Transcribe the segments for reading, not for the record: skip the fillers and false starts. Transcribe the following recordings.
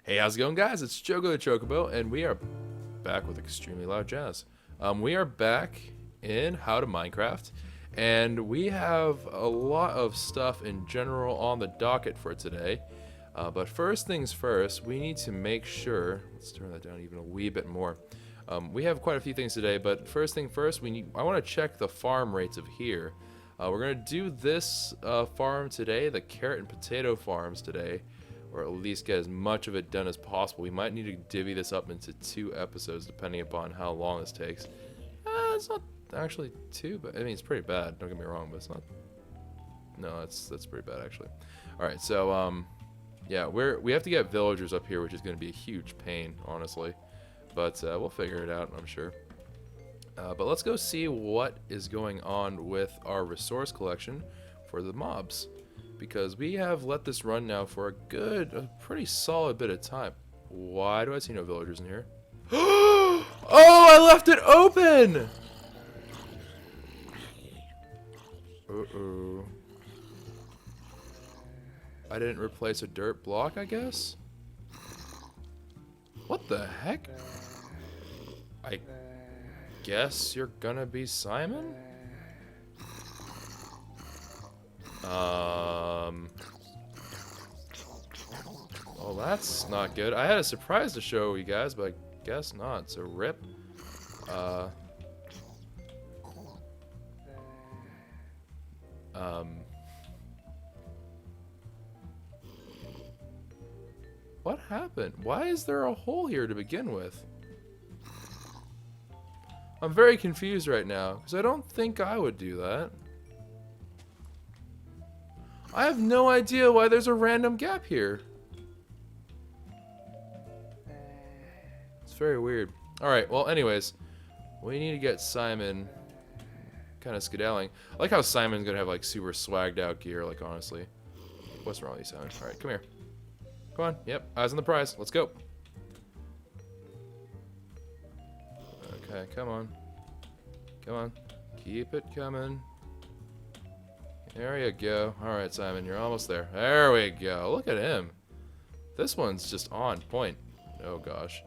Hey, how's it going, guys? It's Choco the Chocobo, and we are back with extremely loud jazz. We are back in How to Minecraft, and we have a lot of stuff in general on the docket for today. But first things first, we need to make sure. Let's turn that down even a wee bit more. We have quite a few things today, but first thing first, I want to check the farm rates of here. We're gonna do this farm today, the carrot and potato farms today, or at least get as much of it done as possible. We might need to divvy this up into 2 episodes depending upon how long this takes. It's not actually too bad. I mean, it's pretty bad, don't get me wrong, but it's not. No, that's pretty bad actually. Alright, so yeah, we have to get villagers up here, which is going to be a huge pain, honestly. But we'll figure it out, I'm sure. But let's go see what is going on with our resource collection for the mobs. Because we have let this run now for a pretty solid bit of time. Why do I see no villagers in here? Oh, I left it open! Uh-oh. I didn't replace a dirt block, I guess? What the heck? I guess you're gonna be Simon? Well, that's not good. I had a surprise to show you guys, but I guess not. So rip. What happened? Why is there a hole here to begin with? I'm very confused right now, because I don't think I would do that. I have no idea why there's a random gap here. It's very weird. Alright, well, anyways, we need to get Simon kind of skedaddling. I like how Simon's gonna have, like, super swagged out gear, like, honestly. What's wrong with you, Simon? Alright, come here. Come on. Yep, eyes on the prize. Let's go. Okay, come on. Come on. Keep it coming. There you go. Alright, Simon, you're almost there. There we go. Look at him. This one's just on point. Oh, gosh.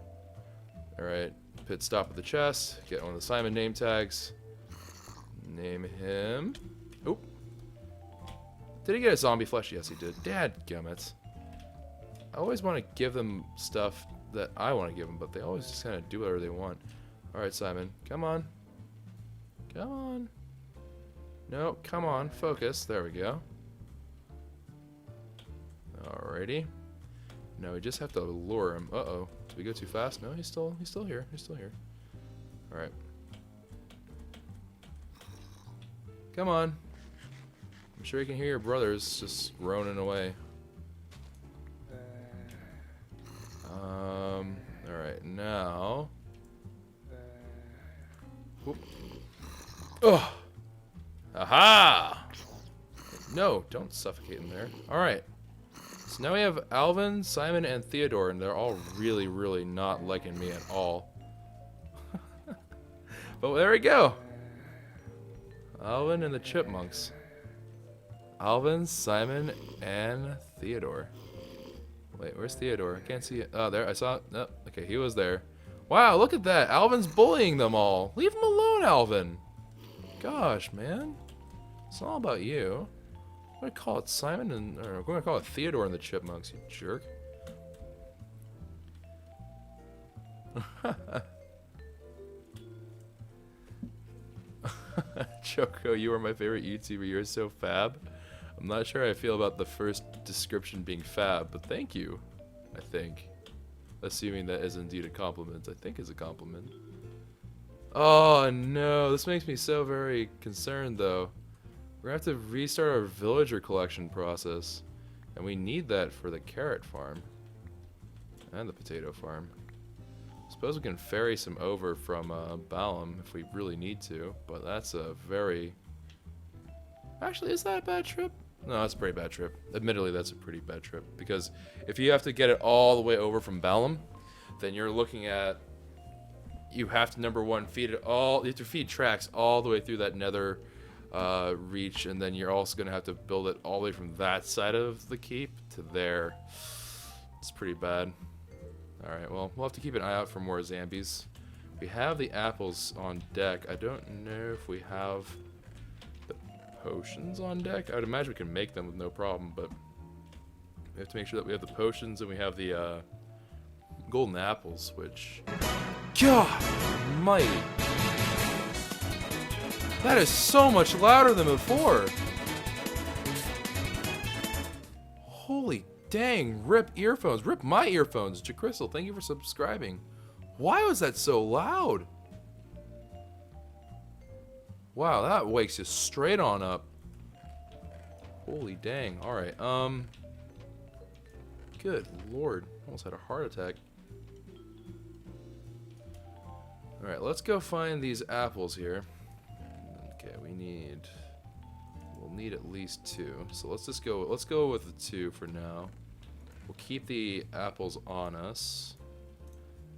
Alright, pit stop at the chest. Get one of the Simon name tags. Name him. Oop. Did he get a zombie flesh? Yes, he did. Dadgummit. I always want to give them stuff that I want to give them, but they always just kind of do whatever they want. Alright, Simon. Come on. Come on. No, come on. Focus. There we go. Alrighty. Now we just have to lure him. Uh-oh. Did we go too fast? No, he's still here. He's still here. Alright. Come on. I'm sure you can hear your brothers just groaning away. Alright, now. Whoop. Oh! Aha! No, don't suffocate in there. Alright. So now we have Alvin, Simon, and Theodore, and they're all really, really not liking me at all. But there we go. Alvin and the Chipmunks. Alvin, Simon, and Theodore. Wait, where's Theodore? I can't see it. Oh, there. I saw it. Oh, okay, he was there. Wow, look at that. Alvin's bullying them all. Leave him alone, Alvin. Gosh, man. It's all about you. I'm going to call it Simon and... Or I'm going to call it Theodore and the Chipmunks, you jerk. Choco, you are my favorite YouTuber. You're so fab. I'm not sure how I feel about the first description being fab, but thank you, I think. Assuming that is indeed a compliment. I think is a compliment. Oh no, this makes me so very concerned though. We're gonna have to restart our villager collection process. And we need that for the carrot farm. And the potato farm. Suppose we can ferry some over from Balam if we really need to, but that's a very... Actually, is that a bad trip? No, that's a pretty bad trip. Admittedly, that's a pretty bad trip. Because if you have to get it all the way over from Balam, then you're looking at... You have to, number one, feed it all... You have to feed tracks all the way through that nether reach, and then you're also going to have to build it all the way from that side of the keep to there. It's pretty bad. Alright, well, we'll have to keep an eye out for more zombies. We have the apples on deck. I don't know if we have the potions on deck. I would imagine we can make them with no problem, but we have to make sure that we have the potions and we have the golden apples, which... God almighty! That is so much louder than before! Holy dang, rip earphones. Rip my earphones. Crystal, thank you for subscribing. Why was that so loud? Wow, that wakes you straight on up. Holy dang. Alright, good lord. Almost had a heart attack. Alright, let's go find these apples here. Okay, we'll need at least 2. So let's go with the 2 for now. We'll keep the apples on us.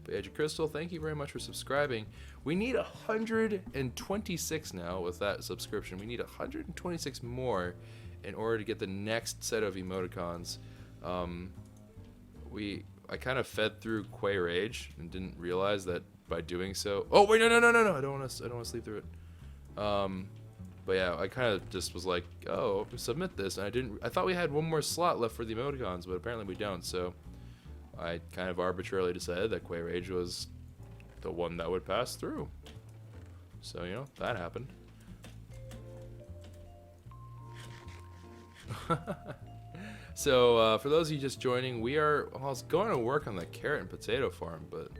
But yeah, Crystal, thank you very much for subscribing. We need 126 now with that subscription. We need 126 more in order to get the next set of emoticons. I kind of fed through Quay Rage and didn't realize that by doing so. Oh wait, no! I don't want to sleep through it. But yeah, I kind of just was like, oh, submit this, and I thought we had one more slot left for the emoticons, but apparently we don't. So I kind of arbitrarily decided that Quay Rage was the one that would pass through. So, you know, that happened. So, for those of you just joining, I was going to work on the carrot and potato farm, but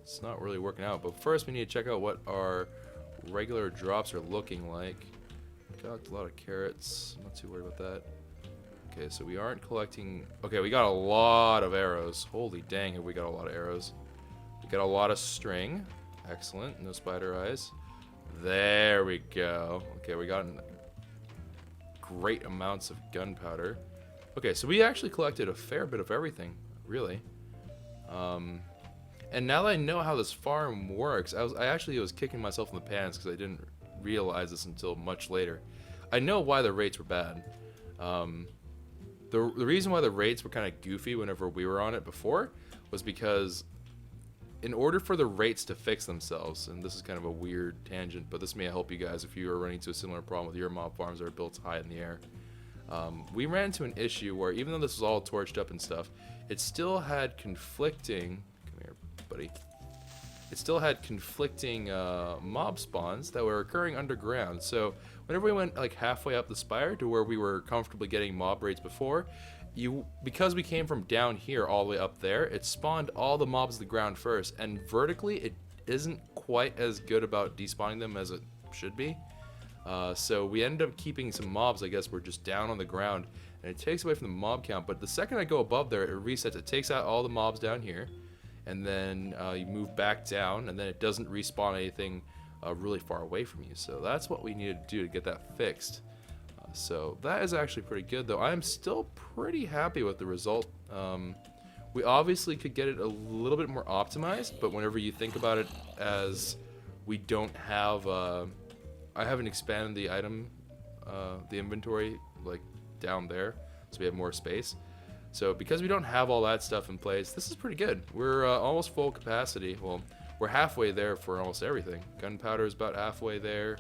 it's not really working out. But first, we need to check out what our regular drops are looking like. Got a lot of carrots. I'm not too worried about that. Okay, so we aren't collecting... Okay, we got a lot of arrows. Holy dang, have we got a lot of arrows. We got a lot of string. Excellent. No spider eyes. There we go. Okay, we got great amounts of gunpowder. Okay, so we actually collected a fair bit of everything, really. And now that I know how this farm works, I actually was kicking myself in the pants because I didn't realize this until much later. I know why the rates were bad. The reason why the rates were kind of goofy whenever we were on it before was because in order for the rates to fix themselves, and this is kind of a weird tangent, but this may help you guys if you are running into a similar problem with your mob farms that are built high in the air. We ran into an issue where even though this was all torched up and stuff, it still had conflicting... Come here, buddy. It still had conflicting mob spawns that were occurring underground. So whenever we went like halfway up the spire to where we were comfortably getting mob raids before, because we came from down here all the way up there, it spawned all the mobs to the ground first, and vertically it isn't quite as good about despawning them as it should be. So we ended up keeping some mobs, I guess, were just down on the ground, and it takes away from the mob count. But the second I go above there, it resets. It takes out all the mobs down here, and then you move back down, and then it doesn't respawn anything really far away from you. So that's what we needed to do to get that fixed. So that is actually pretty good, though. I am still pretty happy with the result. We obviously could get it a little bit more optimized, but whenever you think about it as we don't have... I haven't expanded the item, the inventory, like down there, so we have more space. So because we don't have all that stuff in place, this is pretty good. We're almost full capacity. Well, we're halfway there for almost everything. Gunpowder is about halfway there.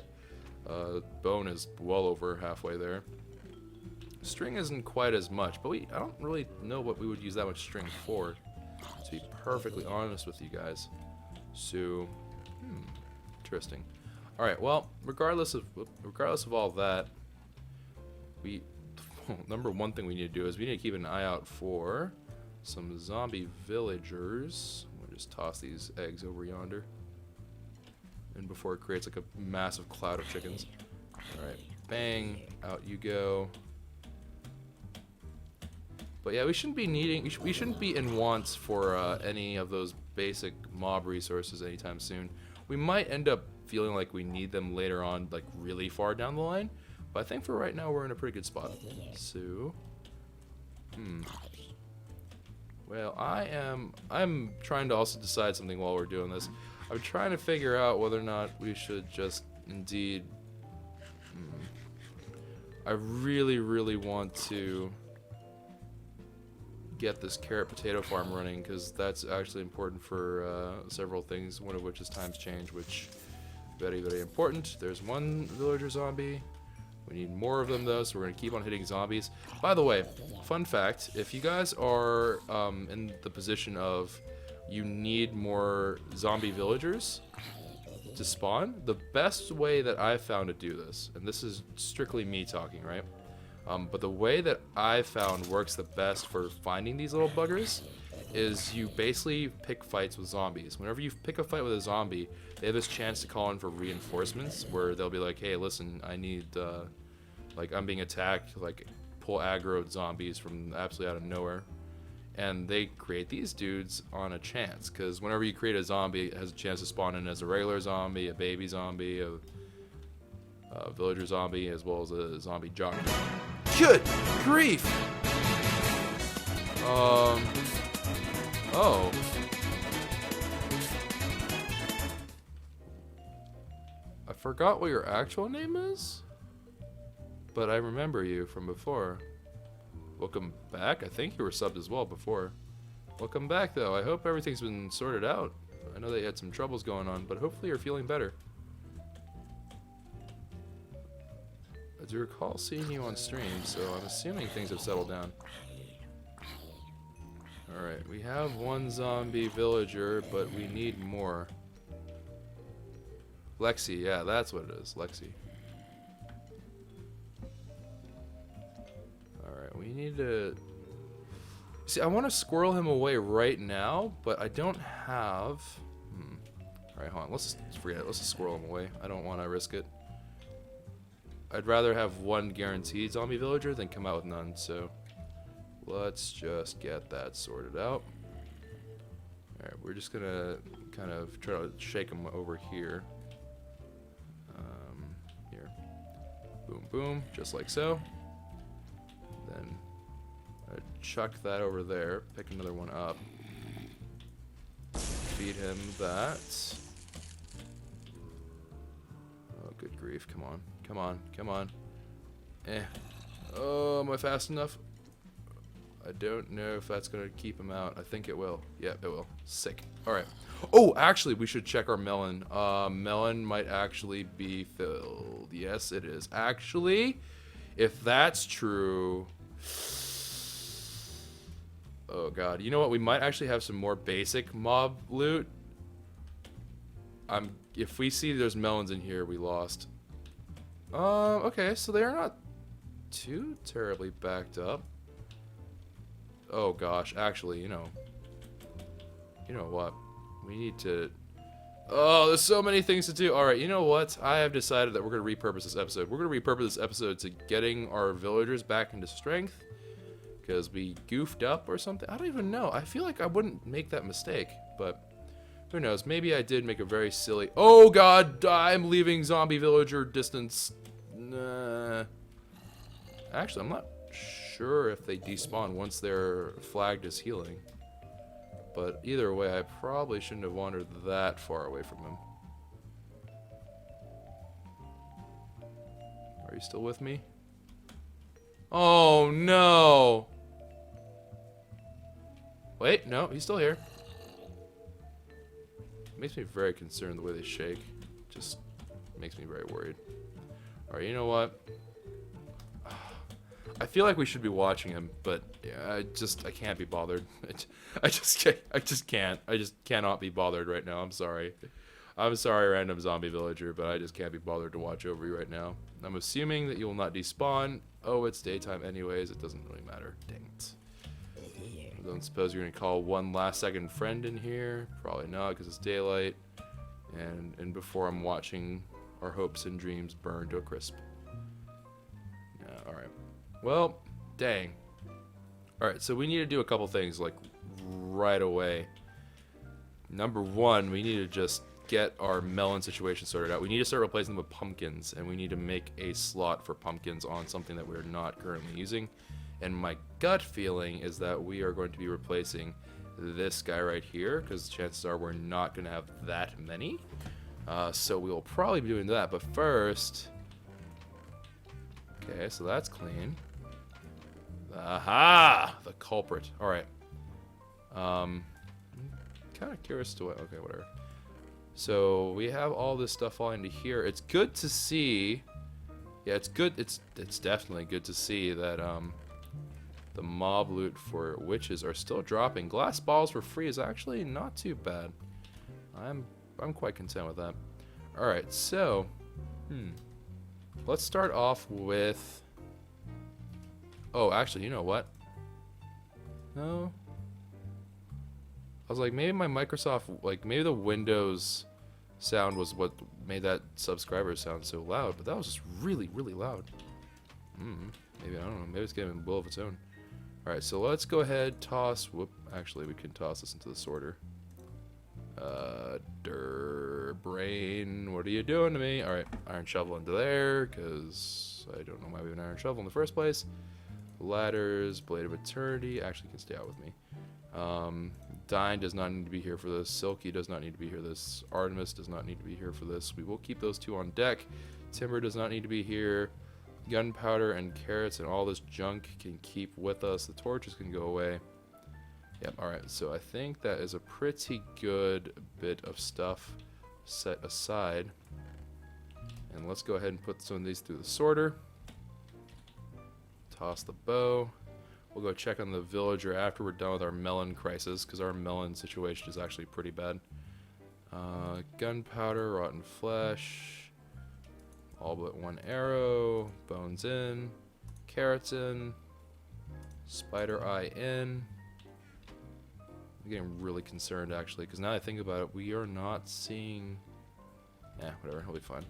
Bone is well over halfway there. String isn't quite as much, but I don't really know what we would use that much string for, to be perfectly honest with you guys. So, interesting. All right. Well, regardless of all that, number one thing we need to do is we need to keep an eye out for some zombie villagers. We'll just toss these eggs over yonder, and before it creates like a massive cloud of chickens. All right, bang, out you go. But yeah, we shouldn't be in wants for any of those basic mob resources anytime soon. We might end up feeling like we need them later on, like really far down the line. But I think for right now we're in a pretty good spot. So, well, I'm trying to also decide something while we're doing this. I'm trying to figure out whether or not we should just indeed. I really want to get this carrot potato farm running, because that's actually important for several things, one of which is times change, which very, very important. There's one villager zombie. We need more of them though, so we're going to keep on hitting zombies. By the way, fun fact, if you guys are in the position of you need more zombie villagers to spawn, the best way that I've found to do this, and this is strictly me talking, right? But the way that I found works the best for finding these little buggers is you basically pick fights with zombies. Whenever you pick a fight with a zombie, they have this chance to call in for reinforcements, where they'll be like, hey, listen, I need, like, I'm being attacked, like, pull aggro zombies from absolutely out of nowhere. And they create these dudes on a chance, because whenever you create a zombie, it has a chance to spawn in as a regular zombie, a baby zombie, a villager zombie, as well as a zombie jockey. Good grief! Oh. I forgot what your actual name is, but I remember you from before. Welcome back. I think you were subbed as well before. Welcome back, though. I hope everything's been sorted out. I know that you had some troubles going on, but hopefully you're feeling better. I do recall seeing you on stream, so I'm assuming things have settled down. Alright, we have one zombie villager, but we need more. Lexi, yeah, that's what it is. Lexi. Alright, we need to... See, I want to squirrel him away right now, but I don't have... Alright, hold on. Let's just forget it. Let's just squirrel him away. I don't want to risk it. I'd rather have one guaranteed zombie villager than come out with none, so... Let's just get that sorted out. Alright, we're just gonna kind of try to shake him over here. Here. Boom, boom, just like so. Then chuck that over there, pick another one up. Feed him that. Oh, good grief, come on. Come on, come on. Oh, am I fast enough? I don't know if that's going to keep him out. I think it will. Yep, it will. Sick. Alright. Oh, actually, we should check our melon. Melon might actually be filled. Yes, it is. Actually, if that's true... Oh, God. You know what? We might actually have some more basic mob loot. If we see there's melons in here, we lost. Okay, so they are not too terribly backed up. Oh gosh, actually, you know what? We need to... Oh, there's so many things to do. Alright, you know what? I have decided that we're going to repurpose this episode. We're going to repurpose this episode to getting our villagers back into strength. Because we goofed up or something. I don't even know. I feel like I wouldn't make that mistake. But who knows? Maybe I did make a very silly... Oh god, I'm leaving zombie villager distance. Nah. Actually, I'm not sure if they despawn once they're flagged as healing. But either way, I probably shouldn't have wandered that far away from him. Are you still with me? Oh no! Wait, no, he's still here. It makes me very concerned the way they shake. Just makes me very worried. Alright, you know what? I feel like we should be watching him, but yeah, I can't be bothered. I just can't. I just cannot be bothered right now. I'm sorry. I'm sorry, random zombie villager, but I just can't be bothered to watch over you right now. I'm assuming that you will not despawn. Oh, it's daytime anyways. It doesn't really matter. Dang it. I don't suppose you're going to call one last second friend in here. Probably not, because it's daylight. And before I'm watching our hopes and dreams burn to a crisp. Yeah, alright. Well, dang. Alright, so we need to do a couple things, like, right away. Number one, we need to just get our melon situation sorted out. We need to start replacing them with pumpkins, and we need to make a slot for pumpkins on something that we're not currently using. And my gut feeling is that we are going to be replacing this guy right here, because chances are we're not going to have that many. So we will probably be doing that, but first... Okay, so that's clean. Aha! The culprit. All right. Kind of curious to what. Okay, whatever. So we have all this stuff falling into here. It's good to see. Yeah, it's good. It's definitely good to see that the mob loot for witches are still dropping. Glass balls for free is actually not too bad. I'm quite content with that. All right, so let's start off with. Oh, actually, you know what? No. I was like, maybe my Microsoft, like, maybe the Windows sound was what made that subscriber sound so loud, but that was just really, really loud. Maybe, I don't know, maybe it's getting a will of its own. Alright, so let's go ahead, toss, actually, we can toss this into the sorter. Brain, what are you doing to me? Alright, iron shovel into there, because I don't know why we have an iron shovel in the first place. Ladders, blade of eternity, actually can stay out with me. Dine does not need to be here for this. Silky does not need to be here for this. Artemis does not need to be here for this. We will keep those two on deck. Timber does not need to be here. Gunpowder and carrots and all this junk can keep with us. The torches can go away. Yep, alright, so I think that is a pretty good bit of stuff set aside. And let's go ahead and put some of these through the sorter. Toss the bow. We'll go check on the villager after we're done with our melon crisis, because our melon situation is actually pretty bad. Gunpowder, rotten flesh, all but one arrow, bones in, carrots in, spider eye in. I'm getting really concerned actually, because now I think about it, we are not seeing. Whatever, it'll be fine.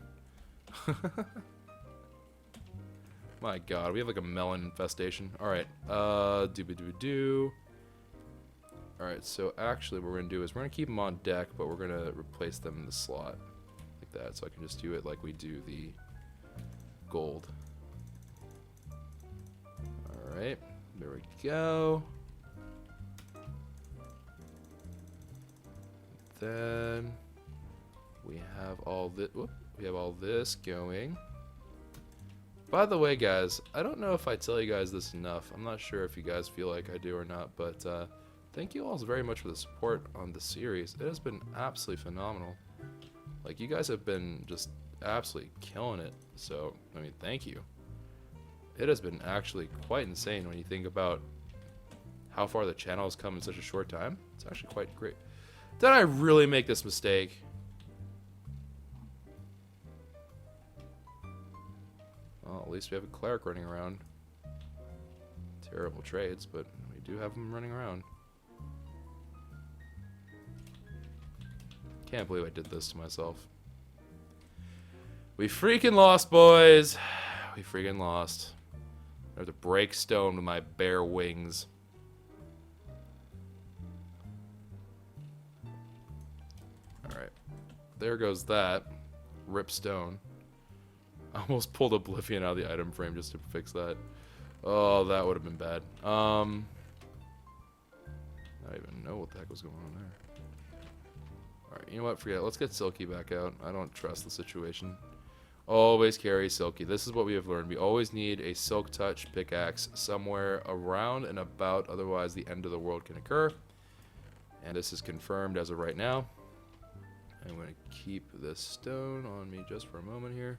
My god, we have like a melon infestation. Alright, doo-ba-doo-doo. Alright, so actually what we're gonna do is we're gonna keep them on deck, but we're gonna replace them in the slot. Like that, so I can just do it like we do the gold. Alright, there we go. Then we have all this. We have all this going. By the way, guys, I don't know if I tell you guys this enough. I'm not sure if you guys feel like I do or not, but thank you all very much for the support on the series. It has been absolutely phenomenal. Like, you guys have been just absolutely killing it. So, I mean, thank you. It has been actually quite insane when you think about how far the channel has come in such a short time. It's actually quite great. Did I really make this mistake? Well, at least we have a cleric running around. Terrible trades, but we do have them running around. Can't believe I did this to myself. We freaking lost, boys. We freaking lost. I have to break stone with my bare wings. Alright. There goes that. Rip stone. I almost pulled Oblivion out of the item frame just to fix that. Oh, that would have been bad. I don't even know what the heck was going on there. Alright, you know what? Forget it. Let's get Silky back out. I don't trust the situation. Always carry Silky. This is what we have learned. We always need a Silk Touch pickaxe somewhere around and about, otherwise the end of the world can occur. And this is confirmed as of right now. I'm going to keep this stone on me just for a moment here.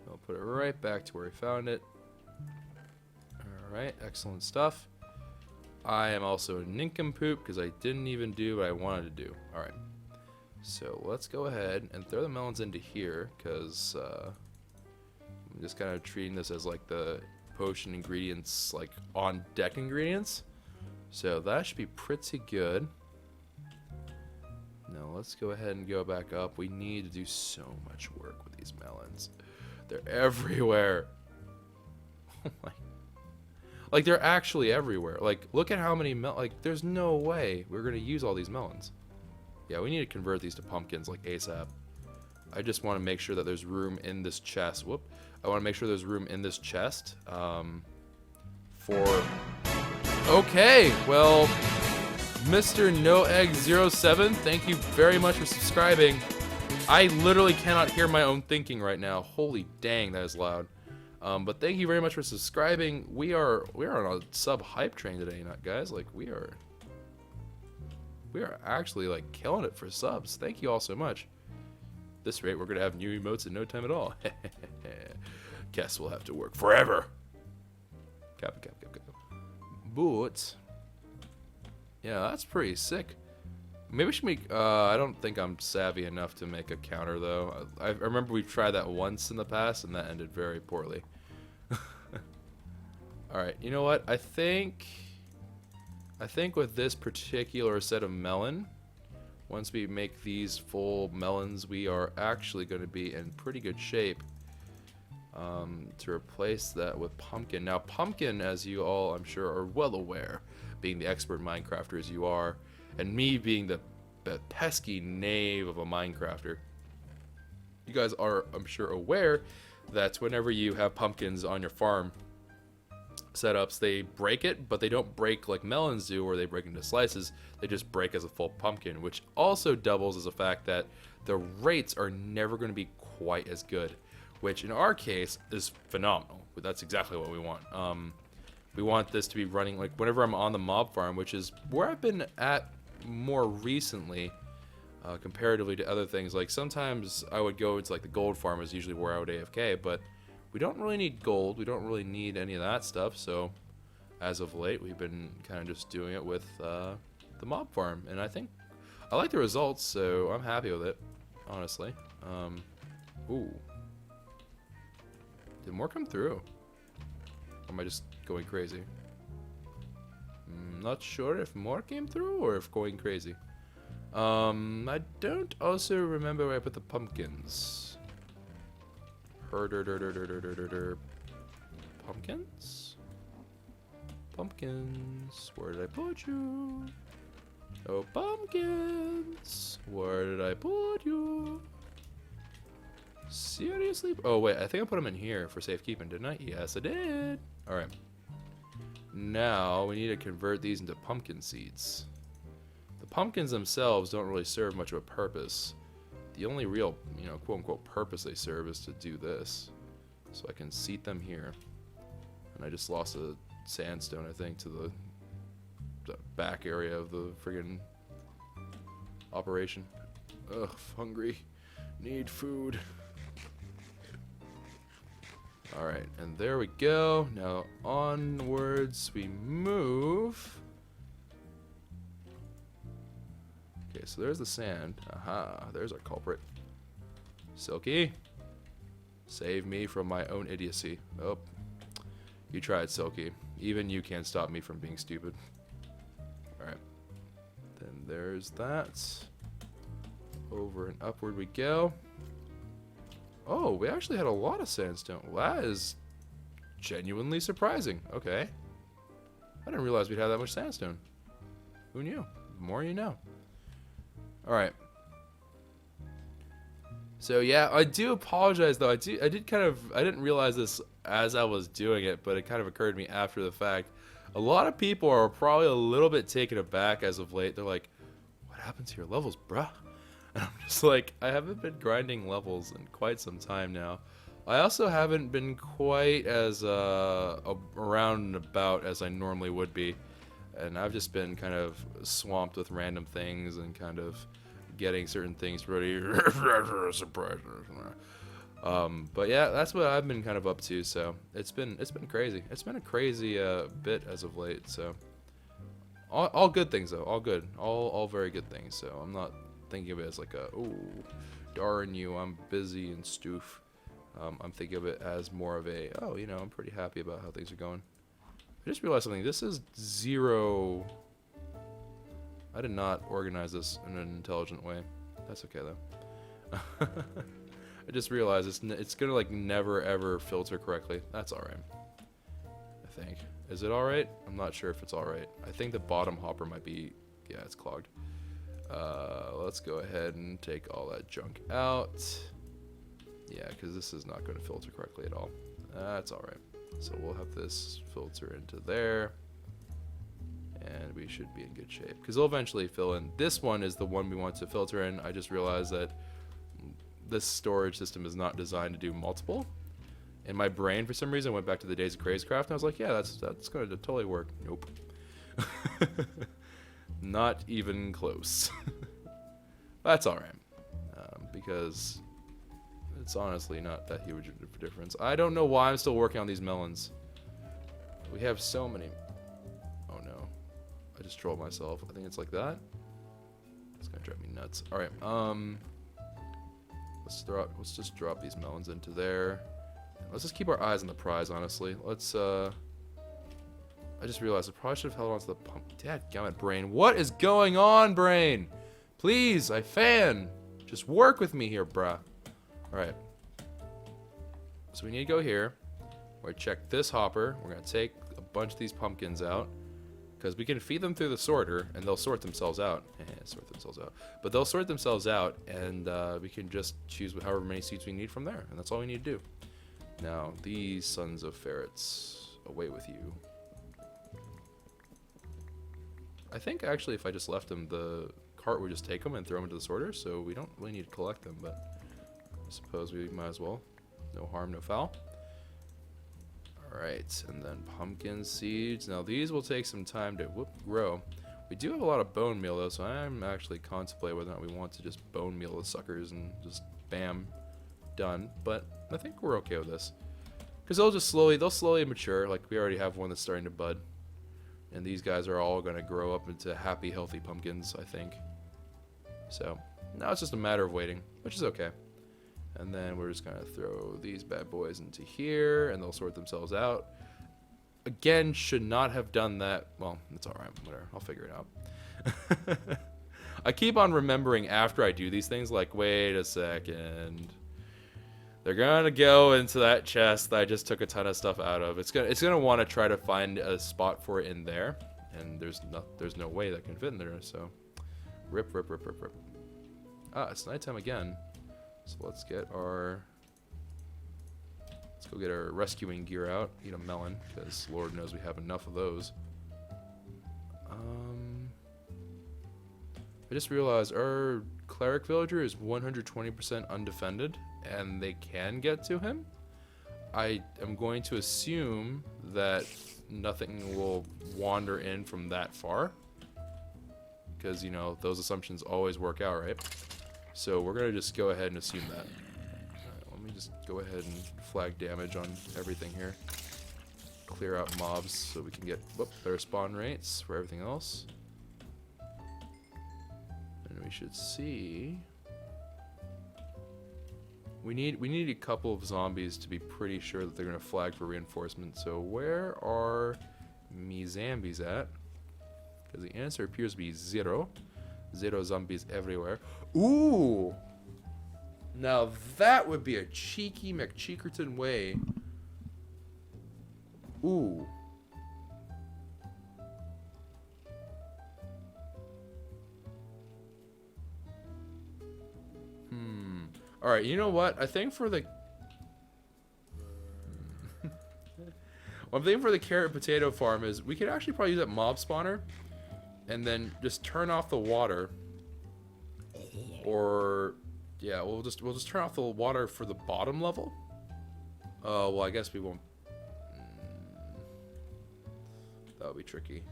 I'll put it right back to where we found it. Alright, excellent stuff. I am also a nincompoop because I didn't even do what I wanted to do. Alright, so let's go ahead and throw the melons into here because I'm just kind of treating this as like the potion ingredients, like on deck ingredients. So that should be pretty good. Now let's go ahead and go back up. We need to do so much work with these melons. They're everywhere. Oh my. Like, they're actually everywhere. Like, look at how many like, there's no way we're going to use all these melons. Yeah, we need to convert these to pumpkins, like, ASAP. I just want to make sure that there's room in this chest. Whoop. I want to make sure there's room in this chest. For... Okay, well, Mr. NoEgg07, thank you very much for subscribing. I literally cannot hear my own thinking right now. Holy dang, that is loud. But thank you very much for subscribing. We are on a sub hype train today, guys. Like we are actually like killing it for subs. Thank you all so much. At this rate, we're gonna have new emotes in no time at all. Guess we'll have to work forever. Cap. But yeah, that's pretty sick. Maybe we should make. I don't think I'm savvy enough to make a counter though. I remember we tried that once in the past, and that ended very poorly. All right, you know what? I think with this particular set of melon, once we make these full melons, we are actually going to be in pretty good shape to replace that with pumpkin. Now, pumpkin, as you all, I'm sure, are well aware, being the expert Minecrafters you are, and me being the pesky knave of a Minecrafter, you guys are, I'm sure, aware that whenever you have pumpkins on your farm setups, they break it, but they don't break like melons do, where they break into slices. They just break as a full pumpkin, which also doubles as a fact that the rates are never going to be quite as good, which in our case is phenomenal. That's exactly what we want. We want this to be running like whenever I'm on the mob farm, which is where I've been at more recently, comparatively to other things. Like sometimes I would go into like the gold farm is usually where I would AFK, but we don't really need gold. We don't really need any of that stuff. So as of late, we've been kind of just doing it with the mob farm, and I think I like the results, so I'm happy with it, honestly. Ooh, did more come through? Or am I just going crazy? Not sure if more came through or if going crazy. I don't also remember where I put the pumpkins. Pumpkins? Pumpkins, where did I put you? Oh, pumpkins, where did I put you? Seriously? Oh, wait, I think I put them in here for safekeeping, didn't I? Yes, I did. Alright. Now, we need to convert these into pumpkin seeds. The pumpkins themselves don't really serve much of a purpose. The only real, quote-unquote purpose they serve is to do this. So I can seat them here. And I just lost a sandstone, I think, to the back area of the friggin' operation. Ugh, hungry. Need food. Alright, and there we go. Now onwards we move. Okay, so there's the sand. Aha, there's our culprit. Silky, save me from my own idiocy. Oh, you tried, Silky. Even you can't stop me from being stupid. Alright, then there's that. Over and upward we go. Oh, we actually had a lot of sandstone. Well, that is genuinely surprising. Okay. I didn't realize we'd have that much sandstone. Who knew? The more you know. Alright. So yeah, I do apologize though. I didn't realize this as I was doing it, but it kind of occurred to me after the fact. A lot of people are probably a little bit taken aback as of late. They're like, what happened to your levels, bruh? And I'm just like, I haven't been grinding levels in quite some time now. I also haven't been quite as around and about as I normally would be. And I've just been kind of swamped with random things and kind of getting certain things ready. Surprise. But yeah, that's what I've been kind of up to. So it's been crazy. It's been a crazy bit as of late. So all good things though. All good. All very good things. So I'm not thinking of it as like a, oh, darn you, I'm busy and stoof. I'm thinking of it as more of a, oh, I'm pretty happy about how things are going. I just realized something. This is 0. I did not organize this in an intelligent way. That's okay though. I just realized it's gonna like never ever filter correctly. That's all right. I think. Is it all right? I'm not sure if it's all right. I think the bottom hopper might be, yeah, it's clogged. Let's go ahead and take all that junk out. Yeah, because this is not going to filter correctly at all. That's alright. So we'll have this filter into there. And we should be in good shape. Because it'll eventually fill in. This one is the one we want to filter in. I just realized that this storage system is not designed to do multiple. In my brain, for some reason, I went back to the days of Crazecraft, and I was like, yeah, that's going to totally work. Nope. Not even close. That's alright. Because it's honestly not that huge of a difference. I don't know why I'm still working on these melons. We have so many. Oh no. I just trolled myself. I think it's like that. It's gonna drive me nuts. Alright, let's just drop these melons into there. Let's just keep our eyes on the prize, honestly. Let's I just realized I probably should have held on to the pump. Dadgummit, brain. What is going on, brain? Please, I fan. Just work with me here, bruh. Alright. So we need to go here. We're gonna check this hopper. We're gonna take a bunch of these pumpkins out. Because we can feed them through the sorter, and they'll sort themselves out. But they'll sort themselves out, and we can just choose however many seeds we need from there. And that's all we need to do. Now, these sons of ferrets, away with you. I think, actually, if I just left them, the cart would just take them and throw them into the sorter, so we don't really need to collect them, but I suppose we might as well. No harm, no foul. Alright, and then pumpkin seeds. Now these will take some time to grow. We do have a lot of bone meal though, so I'm actually contemplating whether or not we want to just bone meal the suckers and just bam, done. But I think we're okay with this. Because they'll slowly mature. Like we already have one that's starting to bud. And these guys are all going to grow up into happy, healthy pumpkins, I think. So, now it's just a matter of waiting, which is okay. And then we're just going to throw these bad boys into here, and they'll sort themselves out. Again, should not have done that. Well, it's alright, whatever. I'll figure it out. I keep on remembering after I do these things, like, wait a second. They're going to go into that chest that I just took a ton of stuff out of. It's gonna want to try to find a spot for it in there. And there's no way that can fit in there, so... Rip. Ah, it's nighttime again. So let's go get our rescuing gear out. Eat a melon, because Lord knows we have enough of those. I just realized our cleric villager is 120% undefended, and they can get to him. I am going to assume that nothing will wander in from that far. Because, you know, those assumptions always work out, right? So we're going to just go ahead and assume that. Alright, let me just go ahead and flag damage on everything here. Clear out mobs so we can get better spawn rates for everything else. And we should see... We need a couple of zombies to be pretty sure that they're going to flag for reinforcement. So where are me zombies at? Because the answer appears to be 0. 0 zombies everywhere. Ooh! Now that would be a cheeky McCheekerton way. Ooh. Alright, you know what? I think for the... One thing for the carrot potato farm is we could actually probably use that mob spawner and then just turn off the water. Or yeah, we'll just turn off the water for the bottom level. Oh, well, I guess we won't. That would be tricky.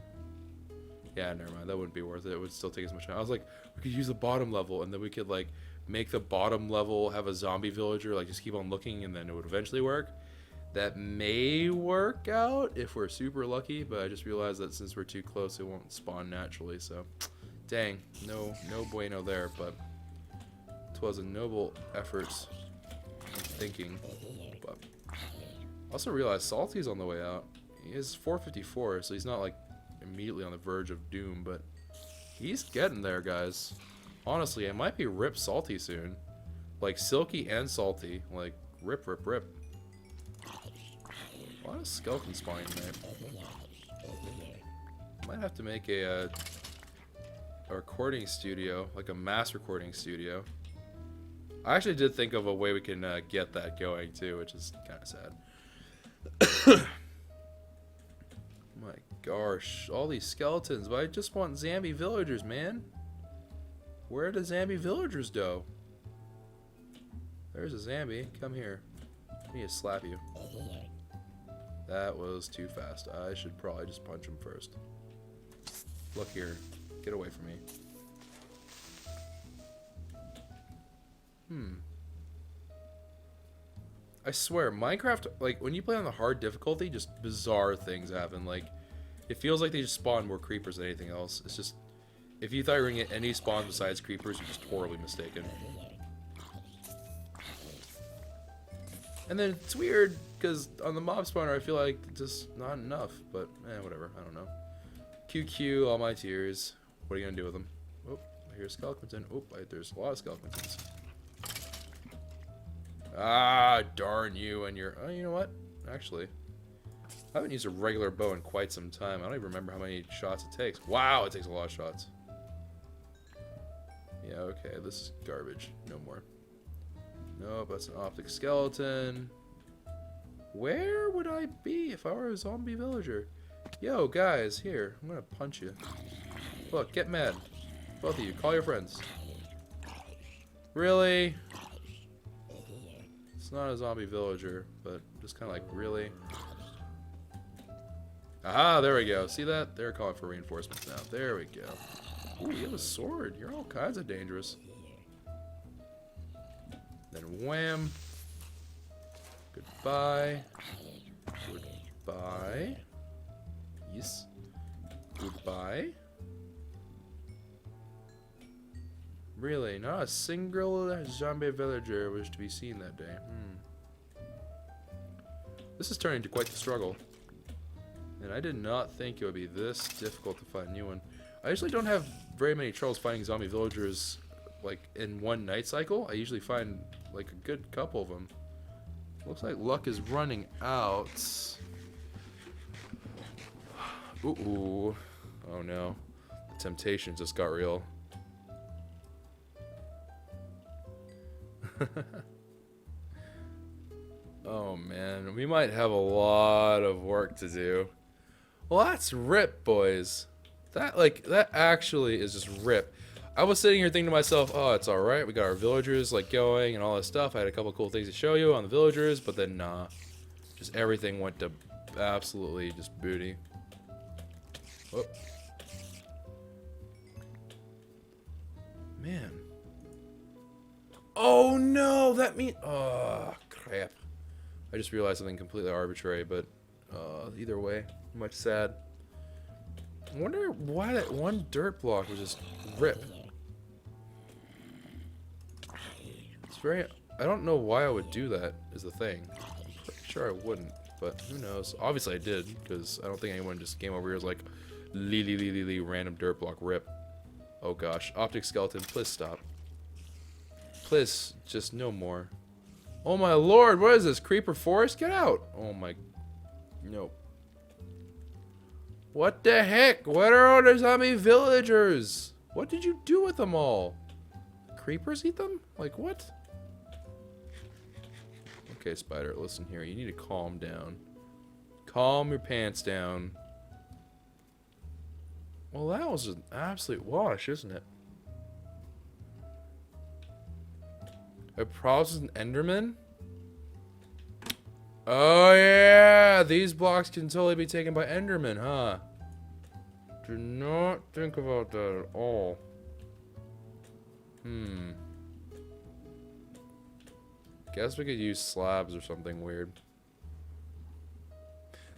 Yeah, never mind. That wouldn't be worth it. It would still take as much time. I was like, we could use the bottom level and then we could like make the bottom level have a zombie villager, like just keep on looking and then it would eventually work. That may work out if we're super lucky, but I just realized that since we're too close, it won't spawn naturally, so dang, no bueno there, but it was a noble effort in thinking. But I also realized Salty's on the way out. He is 454, so he's not like immediately on the verge of doom, but he's getting there, guys. Honestly, it might be Rip Salty soon. Like Silky and Salty, like rip. A lot of skeleton spawning there. Might have to make a recording studio, like a mass recording studio. I actually did think of a way we can get that going too, which is kind of sad. My gosh, all these skeletons, but I just want zombie villagers, man. Where do zombie villagers go? There's a zombie. Come here. I need to slap you. That was too fast. I should probably just punch him first. Look here. Get away from me. I swear, Minecraft, like, when you play on the hard difficulty, just bizarre things happen. Like, it feels like they just spawn more creepers than anything else. It's just, if you thought you were going to get any spawns besides creepers, you're just horribly mistaken. And then it's weird, because on the mob spawner, I feel like just not enough. But, whatever. I don't know. QQ, all my tears. What are you going to do with them? Oh, I hear skeleton. Oh, there's a lot of skeletons. Ah, darn you and your... Oh, you know what? Actually, I haven't used a regular bow in quite some time. I don't even remember how many shots it takes. Wow, it takes a lot of shots. Yeah, okay, this is garbage. No more. Nope, that's an optic skeleton. Where would I be if I were a zombie villager? Yo, guys, here. I'm gonna punch you. Look, get mad. Both of you, call your friends. Really? It's not a zombie villager, but just kind of like, really? Aha, there we go. See that? They're calling for reinforcements now. There we go. Ooh, you have a sword. You're all kinds of dangerous. Then wham. Goodbye. Goodbye. Yes. Goodbye. Really, not a single zombie villager was to be seen that day. This is turning into quite the struggle. And I did not think it would be this difficult to find a new one. I usually don't have very many troubles finding zombie villagers, like, in one night cycle. I usually find, like, a good couple of them. Looks like luck is running out. Ooh. Oh no. The temptation just got real. Oh man, we might have a lot of work to do. Well, that's rip, boys. That actually is just rip. I was sitting here thinking to myself, oh, it's alright, we got our villagers like going and all this stuff. I had a couple cool things to show you on the villagers, but then nah. Just everything went to absolutely just booty. Whoop. Man. Oh no, that means, oh crap. I just realized something completely arbitrary, but either way, much sad. I wonder why that one dirt block was just rip. It's very, I don't know why I would do that is the thing. I'm pretty sure I wouldn't, but who knows. Obviously I did, because I don't think anyone just came over here was like, random dirt block rip. Oh gosh, optic skeleton, please stop. Please, just no more. Oh my lord, what is this? Creeper forest? Get out! Oh my... No. What the heck? What are all the zombie villagers? What did you do with them all? Creepers eat them? Like what? Okay, Spider, listen here. You need to calm down. Calm your pants down. Well, that was an absolute wash, isn't it? A problem with an Enderman? Oh yeah, these blocks can totally be taken by Enderman, huh? Do not think about that at all. Guess we could use slabs or something weird.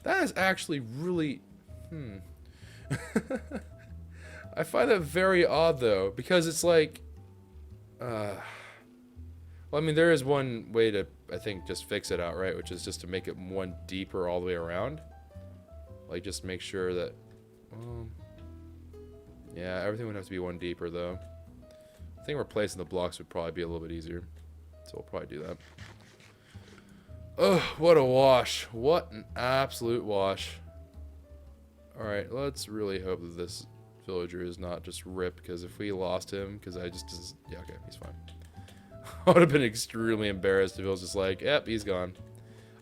That is actually really... I find that very odd though, because it's like... Well, I mean, there is one way to, I think, just fix it outright, which is just to make it one deeper all the way around. Like, just make sure that... yeah, everything would have to be one deeper, though. I think replacing the blocks would probably be a little bit easier. So we'll probably do that. Oh, what a wash. What an absolute wash. Alright, let's really hope that this villager is not just ripped, because if we lost him, because I just... Yeah, okay, he's fine. I would have been extremely embarrassed if it was just like, yep, he's gone.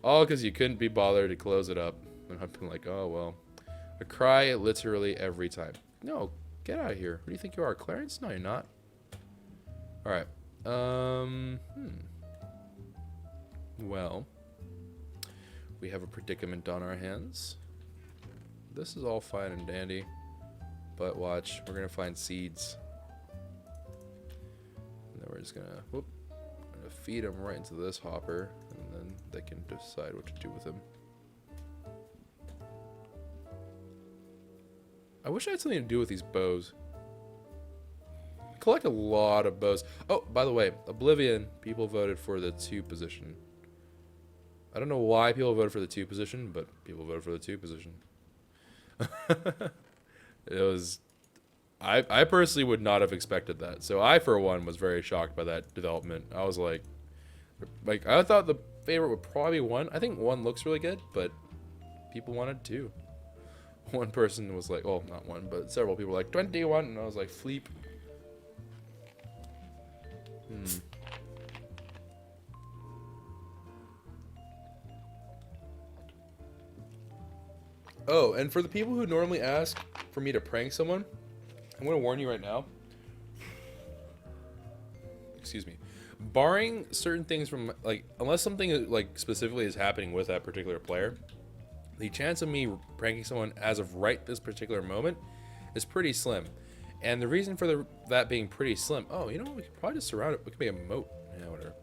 All because you couldn't be bothered to close it up. And I've been like, oh, well. I cry literally every time. No, get out of here. Who do you think you are, Clarence? No, you're not. Alright. Well. We have a predicament on our hands. This is all fine and dandy, but watch, we're gonna find seeds. And then we're just gonna, feed them right into this hopper, and then they can decide what to do with them. I wish I had something to do with these bows. I collect a lot of bows. Oh, by the way, Oblivion, people voted for the 2 position. I don't know why people voted for the 2 position, but people voted for the 2 position. It was... I personally would not have expected that. So I, for one, was very shocked by that development. I was like, I thought the favorite would probably be 1. I think 1 looks really good, but people wanted 2. One person was like, well, not 1, but several people were like, 21, and I was like, Fleep. Oh, and for the people who normally ask for me to prank someone, I'm going to warn you right now. Excuse me. Barring certain things from, like, unless something, like, specifically is happening with that particular player, the chance of me pranking someone as of right this particular moment is pretty slim. And the reason for that being pretty slim... Oh, you know what? We could probably just surround it. We could make a moat. Yeah, whatever.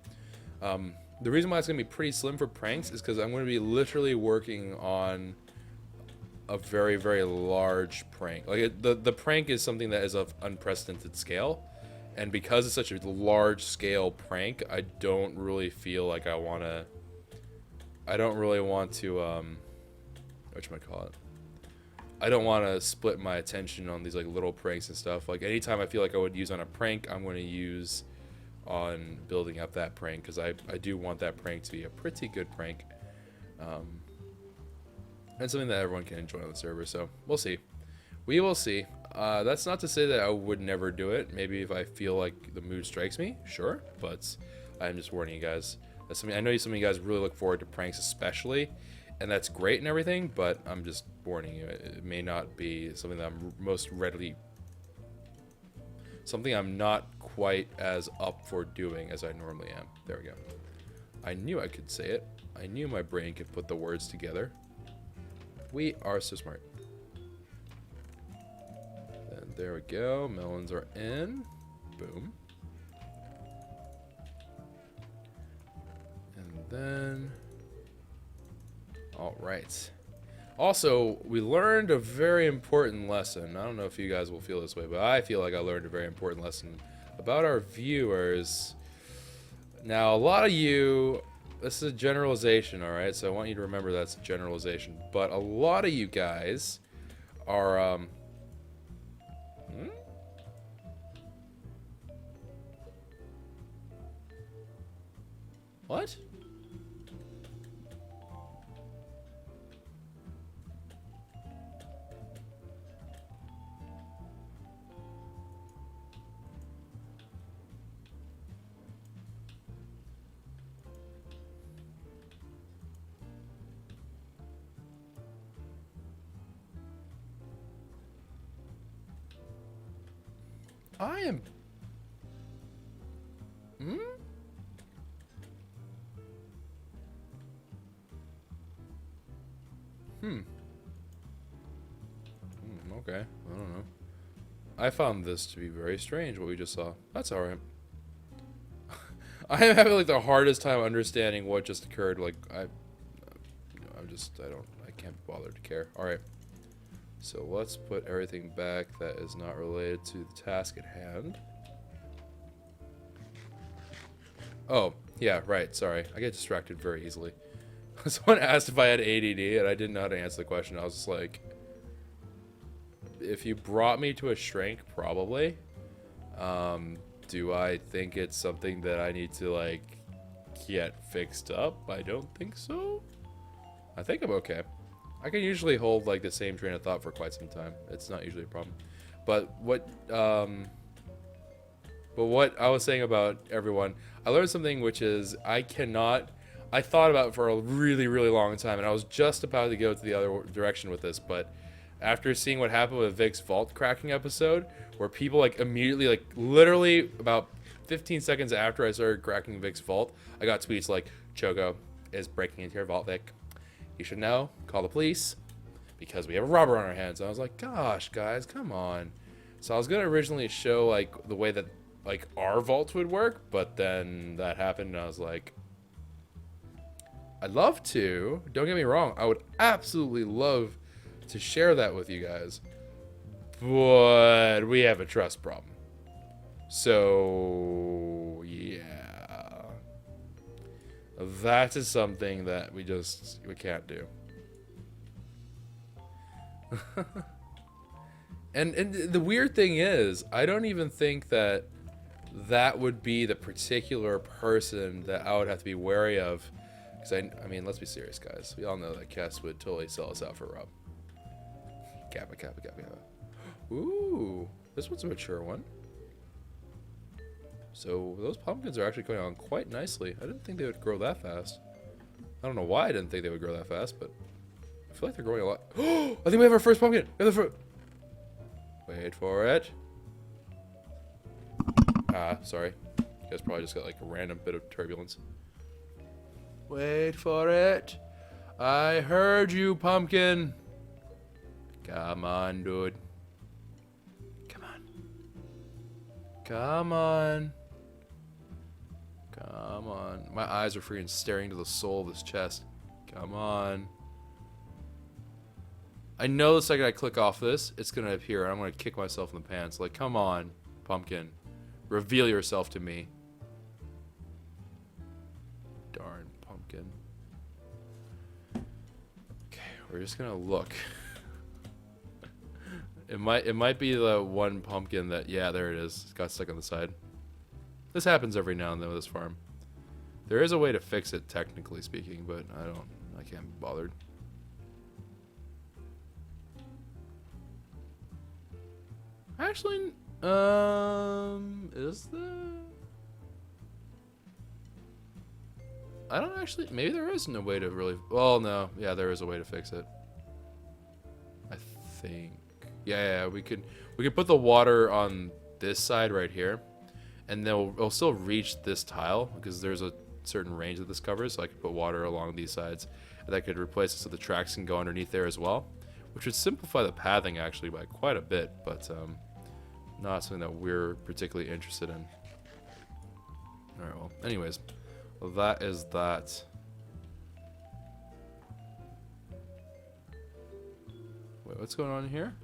The reason why it's going to be pretty slim for pranks is because I'm going to be literally working on a very, very large prank. Like, the prank is something that is of unprecedented scale. And because it's such a large-scale prank, I don't really feel like I want to... I don't really want to, whatchamacallit? I don't want to split my attention on these, like, little pranks and stuff. Like, anytime I feel like I would use on a prank, I'm going to use on building up that prank. Because I do want that prank to be a pretty good prank. And something that everyone can enjoy on the server. So, we'll see. We will see. That's not to say that I would never do it. Maybe if I feel like the mood strikes me, sure. But I'm just warning you guys. That's something, I know some of you guys really look forward to pranks especially. And that's great and everything, but I'm just warning you. It may not be something that I'm most readily... Something I'm not quite as up for doing as I normally am. There we go. I knew I could say it. I knew my brain could put the words together. We are so smart. And there we go. Melons are in. Boom. And then... Alright. Also, we learned a very important lesson. I don't know if you guys will feel this way, but I feel like I learned a very important lesson about our viewers. Now, a lot of you... This is a generalization, alright? So I want you to remember that's a generalization. But a lot of you guys are... What? I am... Okay, I don't know. I found this to be very strange, what we just saw. That's alright. I am having, like, the hardest time understanding what just occurred. Like, I can't be bothered to care. Alright. So let's put everything back that is not related to the task at hand. Oh, yeah, right, sorry. I get distracted very easily. Someone asked if I had ADD, and I didn't know how to answer the question. I was just like... If you brought me to a shrink, probably. Do I think it's something that I need to, like, get fixed up? I don't think so. I think I'm okay. I can usually hold, like, the same train of thought for quite some time. It's not usually a problem. But what I was saying about everyone, I learned something which is I thought about it for a really, really long time, and I was just about to go to the other direction with this, but after seeing what happened with Vic's vault cracking episode, where people, like, immediately, like, literally about 15 seconds after I started cracking Vic's vault, I got tweets like, Choco is breaking into your vault, Vic. You should now call the police because we have a robber on our hands. And I was like, gosh, guys, come on. So I was going to originally show, like, the way that, like, our vault would work, but then that happened, and I was like, I'd love to. Don't get me wrong. I would absolutely love to share that with you guys. But we have a trust problem. So, yeah. That is something that we can't do. And the weird thing is, I don't even think that would be the particular person that I would have to be wary of. Because, I mean, let's be serious, guys. We all know that Kess would totally sell us out for Rob. Kappa, kappa, kappa, kappa. Ooh, this one's a mature one. So those pumpkins are actually going on quite nicely. I didn't think they would grow that fast. I don't know why I didn't think they would grow that fast, but I feel like they're growing a lot. Oh, I think we have our first pumpkin. We have the first. Wait for it. Ah, sorry. You guys probably just got like a random bit of turbulence. Wait for it. I heard you, pumpkin. Come on, dude. Come on. Come on. Come on. My eyes are freaking staring to the soul of this chest. Come on. I know the second I click off this, it's going to appear, and I'm going to kick myself in the pants. Like, come on, pumpkin. Reveal yourself to me. Darn pumpkin. Okay, we're just going to look. It might be the one pumpkin that, yeah, there it is. It got stuck on the side. This happens every now and then with this farm. There is a way to fix it, technically speaking, but I can't be bothered. Actually, is there? I don't actually, maybe there isn't a way to really, well, no, yeah, there is a way to fix it. I think, yeah, we could put the water on this side right here, and then it'll still reach this tile, because there's a certain range that this covers, so I could put water along these sides, and that could replace it so the tracks can go underneath there as well, which would simplify the pathing actually by quite a bit, but not something that we're particularly interested in. Alright, well, anyways, that is that. Wait, what's going on here?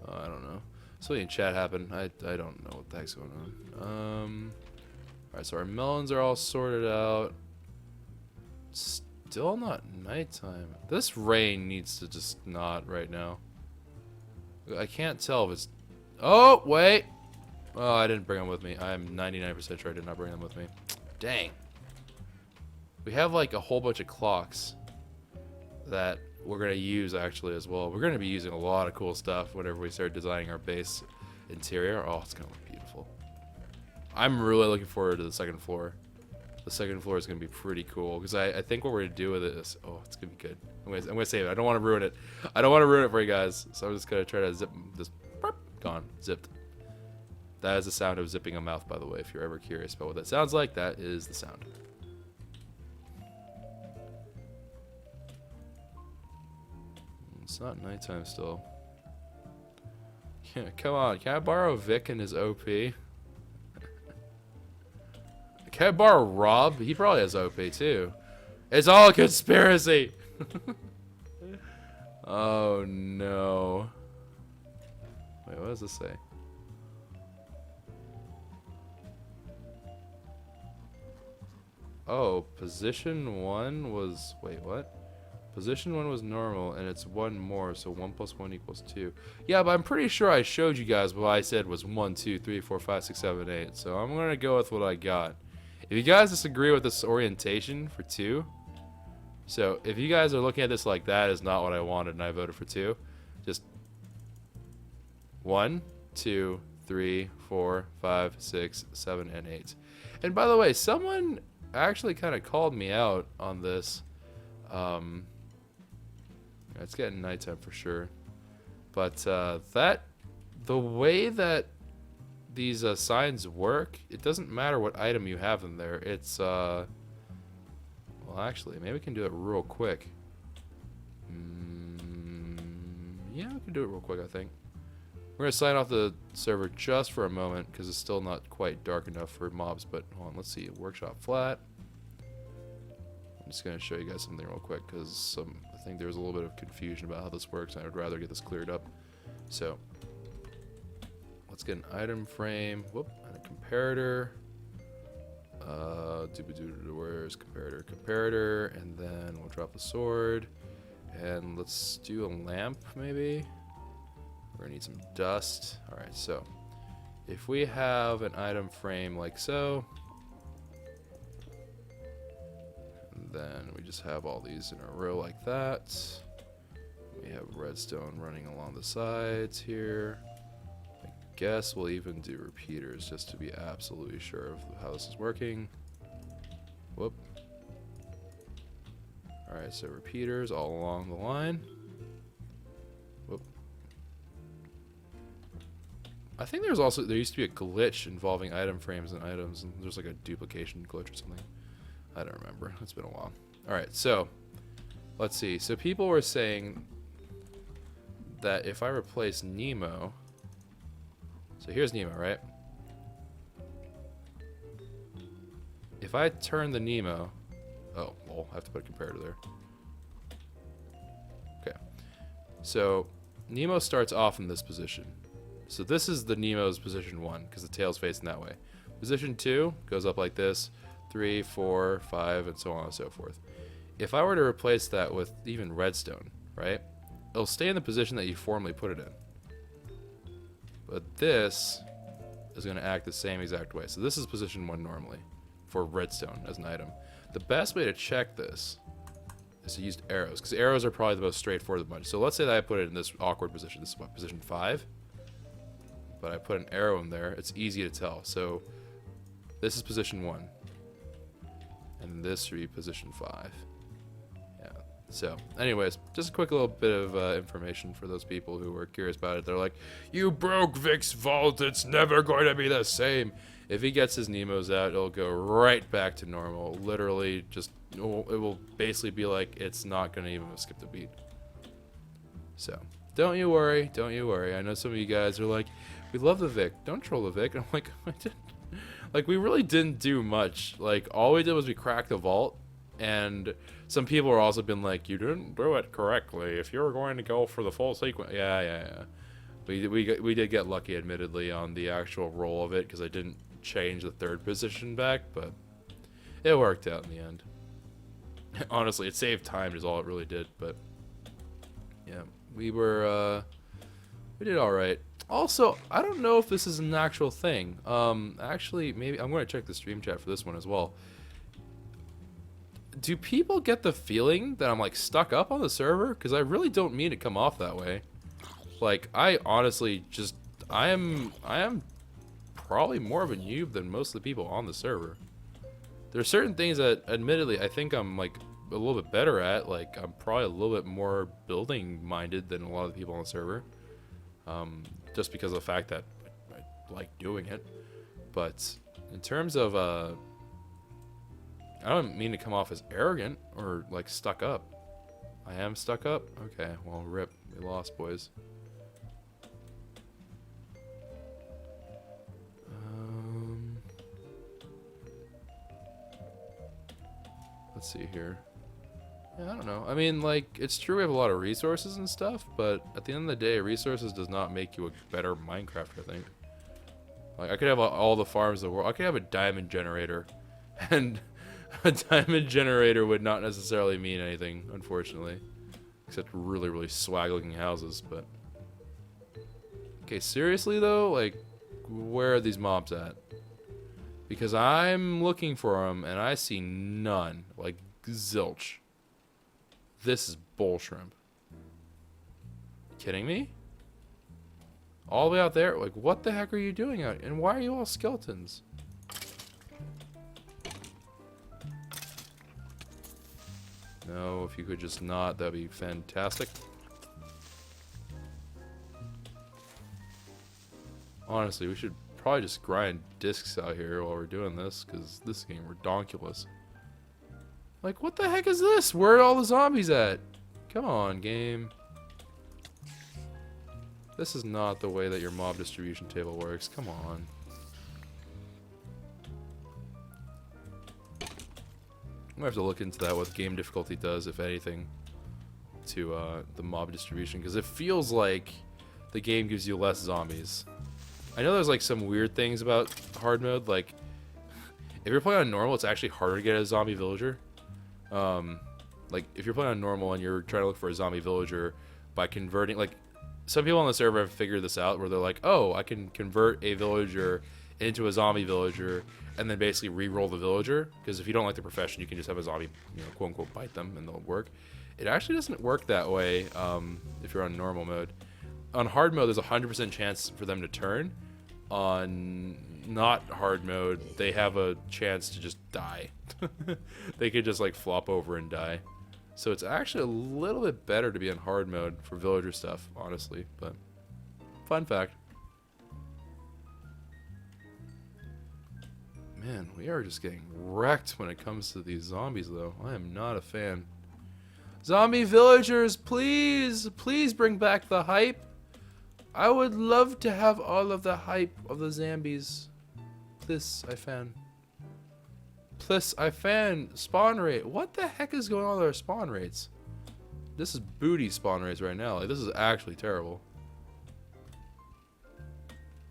I don't know. Something in chat happened. I don't know what the heck's going on. Alright, so our melons are all sorted out. Still not nighttime. This rain needs to just not right now. I can't tell if it's... Oh, wait! Oh, I didn't bring them with me. I'm 99% sure I did not bring them with me. Dang. We have like a whole bunch of clocks that we're going to use actually as well. We're going to be using a lot of cool stuff whenever we start designing our base interior. Oh, it's going to look beautiful. I'm really looking forward to the second floor. The second floor is going to be pretty cool because I think what we're going to do with it is, oh, it's going to be good. I'm going to save it. I don't want to ruin it. I don't want to ruin it for you guys. So I'm just going to try to zip this. Gone. Zipped. That is the sound of zipping a mouth, by the way. If you're ever curious about what that sounds like, that is the sound. It's not nighttime still. Yeah, come on. Can I borrow Vic and his OP? Can I borrow Rob? He probably has OP too. It's all a conspiracy. Oh no. Wait, what does this say? Oh, position 1 was... Wait, what? Position 1 was normal, and it's 1 more, so 1 plus 1 equals 2. Yeah, but I'm pretty sure I showed you guys what I said was 1, 2, 3, 4, 5, 6, 7, 8. So I'm going to go with what I got. If you guys disagree with this orientation for 2, so if you guys are looking at this like that is not what I wanted and I voted for 2, just 1, 2, 3, 4, 5, 6, 7, and 8. And by the way, someone actually kind of called me out on this. It's getting nighttime for sure. But the way that these signs work, it doesn't matter what item you have in there. It's well, actually, maybe we can do it real quick. Yeah, we can do it real quick, I think. We're gonna sign off the server just for a moment because it's still not quite dark enough for mobs. But hold on, let's see. Workshop flat. I'm just gonna show you guys something real quick because I think there's a little bit of confusion about how this works. And I would rather get this cleared up. So let's get an item frame. Whoop, and a comparator. Where's comparator? Comparator, and then we'll drop the sword. And let's do a lamp, maybe. We're gonna need some dust. Alright, so if we have an item frame like so, and then we just have all these in a row like that. We have redstone running along the sides here. I guess we'll even do repeaters just to be absolutely sure of how this is working. Whoop. Alright, so repeaters all along the line. Whoop. I think there used to be a glitch involving item frames and items, and there's like a duplication glitch or something. I don't remember. It's been a while. Alright, so let's see. So people were saying that if I replace Nemo, so here's Nemo, right? If I turn the Nemo, oh, well, I have to put a comparator there. Okay. So Nemo starts off in this position. So this is the Nemo's position 1 because the tail's facing that way. Position 2 goes up like this, 3, 4, 5, and so on and so forth. If I were to replace that with even redstone, right, it'll stay in the position that you formerly put it in. But this is going to act the same exact way. So this is position 1 normally for redstone as an item. The best way to check this is to use arrows, because arrows are probably the most straightforward of the bunch. So let's say that I put it in this awkward position. This is what, position 5? But I put an arrow in there. It's easy to tell. So this is position 1. And this should be position 5. Yeah. So anyways, just a quick little bit of information for those people who were curious about it. They're like, you broke Vic's vault. It's never going to be the same. If he gets his Nemos out, it'll go right back to normal. Literally, just it will basically be like it's not going to even skip a beat. So don't you worry. Don't you worry. I know some of you guys are like, we love the Vic. Don't troll the Vic. And I'm like, I didn't. Like, we really didn't do much. Like, all we did was we cracked the vault. And some people are also been like, you didn't do it correctly. If you were going to go for the full sequence. Yeah. We did get lucky, admittedly, on the actual roll of it. Because I didn't change the third position back. But it worked out in the end. Honestly, it saved time is all it really did. But, yeah. We did alright. Also, I don't know if this is an actual thing. Actually, maybe I'm going to check the stream chat for this one as well. Do people get the feeling that I'm like stuck up on the server? Because I really don't mean to come off that way. Like, I honestly just I am probably more of a noob than most of the people on the server. There are certain things that, admittedly, I think I'm like a little bit better at. Like, I'm probably a little bit more building minded than a lot of the people on the server. Just because of the fact that I like doing it. But in terms of, I don't mean to come off as arrogant or like stuck up. I am stuck up? Okay, well, rip. We lost, boys. Let's see here. Yeah, I don't know. I mean, like, it's true we have a lot of resources and stuff, but at the end of the day, resources does not make you a better Minecrafter, I think. Like, I could have all the farms in the world. I could have a diamond generator, and a diamond generator would not necessarily mean anything, unfortunately. Except really, really swag-looking houses, but... Okay, seriously, though? Like, where are these mobs at? Because I'm looking for them, and I see none. Like, zilch. This is bull shrimp. Kidding me? All the way out there? Like, what the heck are you doing out? And why are you all skeletons? No, if you could just not, that'd be fantastic. Honestly, we should probably just grind discs out here while we're doing this, because this is getting redonkulous. Like, what the heck is this? Where are all the zombies at? Come on, game. This is not the way that your mob distribution table works. Come on. I'm gonna have to look into that, what game difficulty does, if anything, to the mob distribution, because it feels like the game gives you less zombies. I know there's like some weird things about hard mode, like if you're playing on normal, it's actually harder to get a zombie villager. Like if you're playing on normal and you're trying to look for a zombie villager by converting, like some people on the server have figured this out where they're like, oh, I can convert a villager into a zombie villager and then basically re-roll the villager, because if you don't like the profession, you can just have a zombie, you know, quote unquote, bite them and they'll work. It actually doesn't work that way if you're on normal mode. On hard mode, there's a 100% chance for them to turn. On not hard mode, they have a chance to just die. They could just like flop over and die. So it's actually a little bit better to be on hard mode for villager stuff, honestly. But fun fact. Man, we are just getting wrecked when it comes to these zombies, though. I am not a fan. Zombie villagers, please, please bring back the hype. I would love to have all of the hype of the zombies. Please, I fan. Plus, I fan spawn rate. What the heck is going on with our spawn rates? This is booty spawn rates right now. Like, this is actually terrible.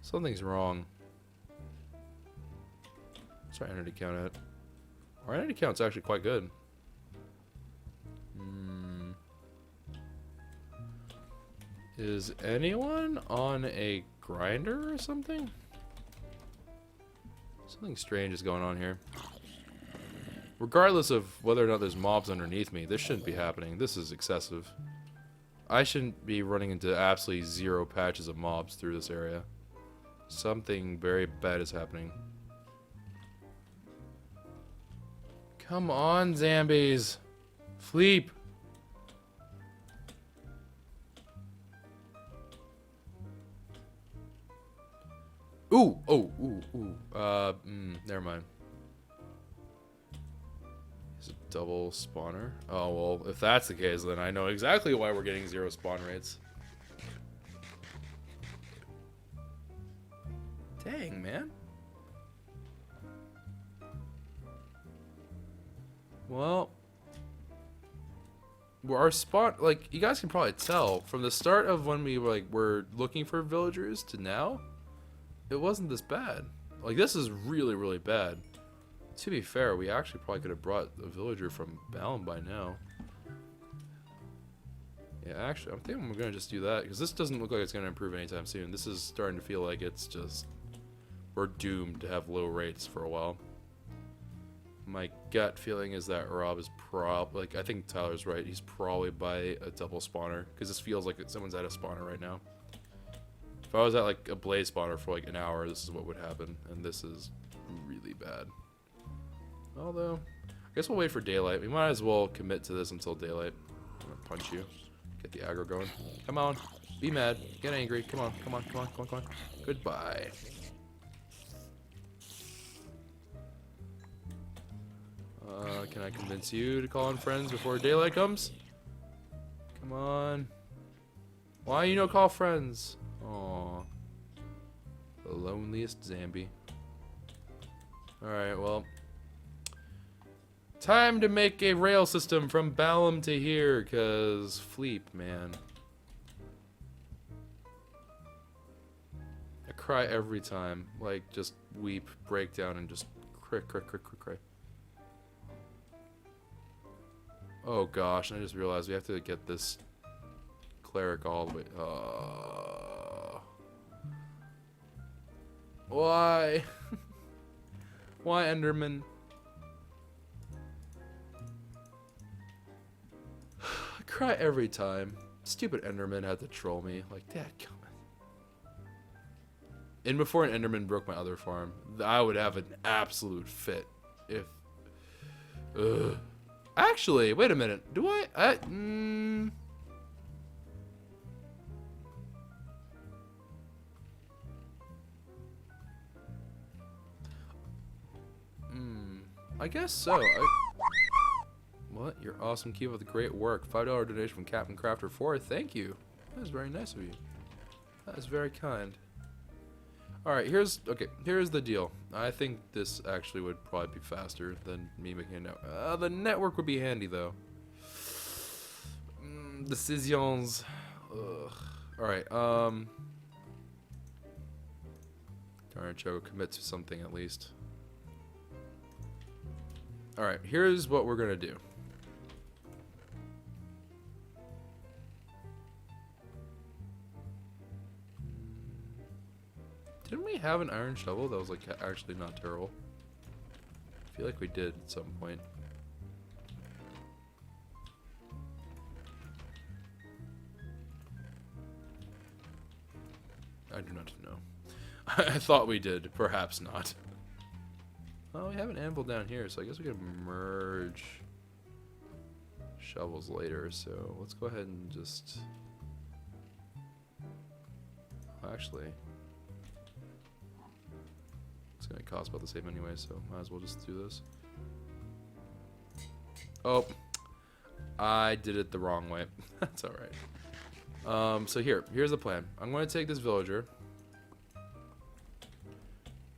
Something's wrong. What's our entity count at? Our entity count's actually quite good. Is anyone on a grinder or something? Something strange is going on here. Regardless of whether or not there's mobs underneath me, this shouldn't be happening. This is excessive. I shouldn't be running into absolutely zero patches of mobs through this area. Something very bad is happening. Come on, zombies. Fleep. Ooh, oh, ooh, ooh. Never mind. It's a double spawner. Oh, well, if that's the case, then I know exactly why we're getting zero spawn rates. Dang, man. Well, our spawn, like, you guys can probably tell from the start of when we were looking for villagers to now, it wasn't this bad. Like, this is really, really bad. To be fair, we actually probably could have brought a villager from Melon by now. Yeah, actually, I'm thinking we're gonna just do that because this doesn't look like it's gonna improve anytime soon. This is starting to feel like it's just, we're doomed to have low rates for a while. My gut feeling is that Rob is like, I think Tyler's right. He's probably by a double spawner because this feels like someone's at a spawner right now. If I was at like a blaze spawner for like an hour, this is what would happen, and this is really bad. Although, I guess we'll wait for daylight. We might as well commit to this until daylight. I'm gonna punch you. Get the aggro going. Come on. Be mad. Get angry. Come on. Come on. Come on. Come on. Come on. Goodbye. Can I convince you to call in friends before daylight comes? Come on. Why you no call friends? Aww. The loneliest zombie. Alright, well. Time to make a rail system from Balam to here, cause Fleep, man. I cry every time. Like, just weep, break down, and just cry, cry, cry, cry, cry. Oh gosh, and I just realized we have to get this cleric all the way. Why? Why, Enderman? I cry every time. Stupid Enderman had to troll me. Like, Dad, come on. And before an Enderman broke my other farm, I would have an absolute fit. If... Ugh. Actually, wait a minute. Do I I guess so. What? You're awesome. Keep up the great work. $5 donation from Captain Crafter 4. Thank you. That is very nice of you. That is very kind. Alright, here's the deal. I think this actually would probably be faster than me making a network. The network would be handy, though. Decisions. Alright, darn it, Joe, commit to something at least. Alright, here's what we're gonna do. Didn't we have an iron shovel that was like actually not terrible? I feel like we did at some point. I do not know. I thought we did, perhaps not. Oh, we have an anvil down here, so I guess we can merge shovels later. So let's go ahead and just... Actually, it's going to cost about the same anyway, so might as well just do this. Oh, I did it the wrong way. That's alright. So here's the plan. I'm going to take this villager,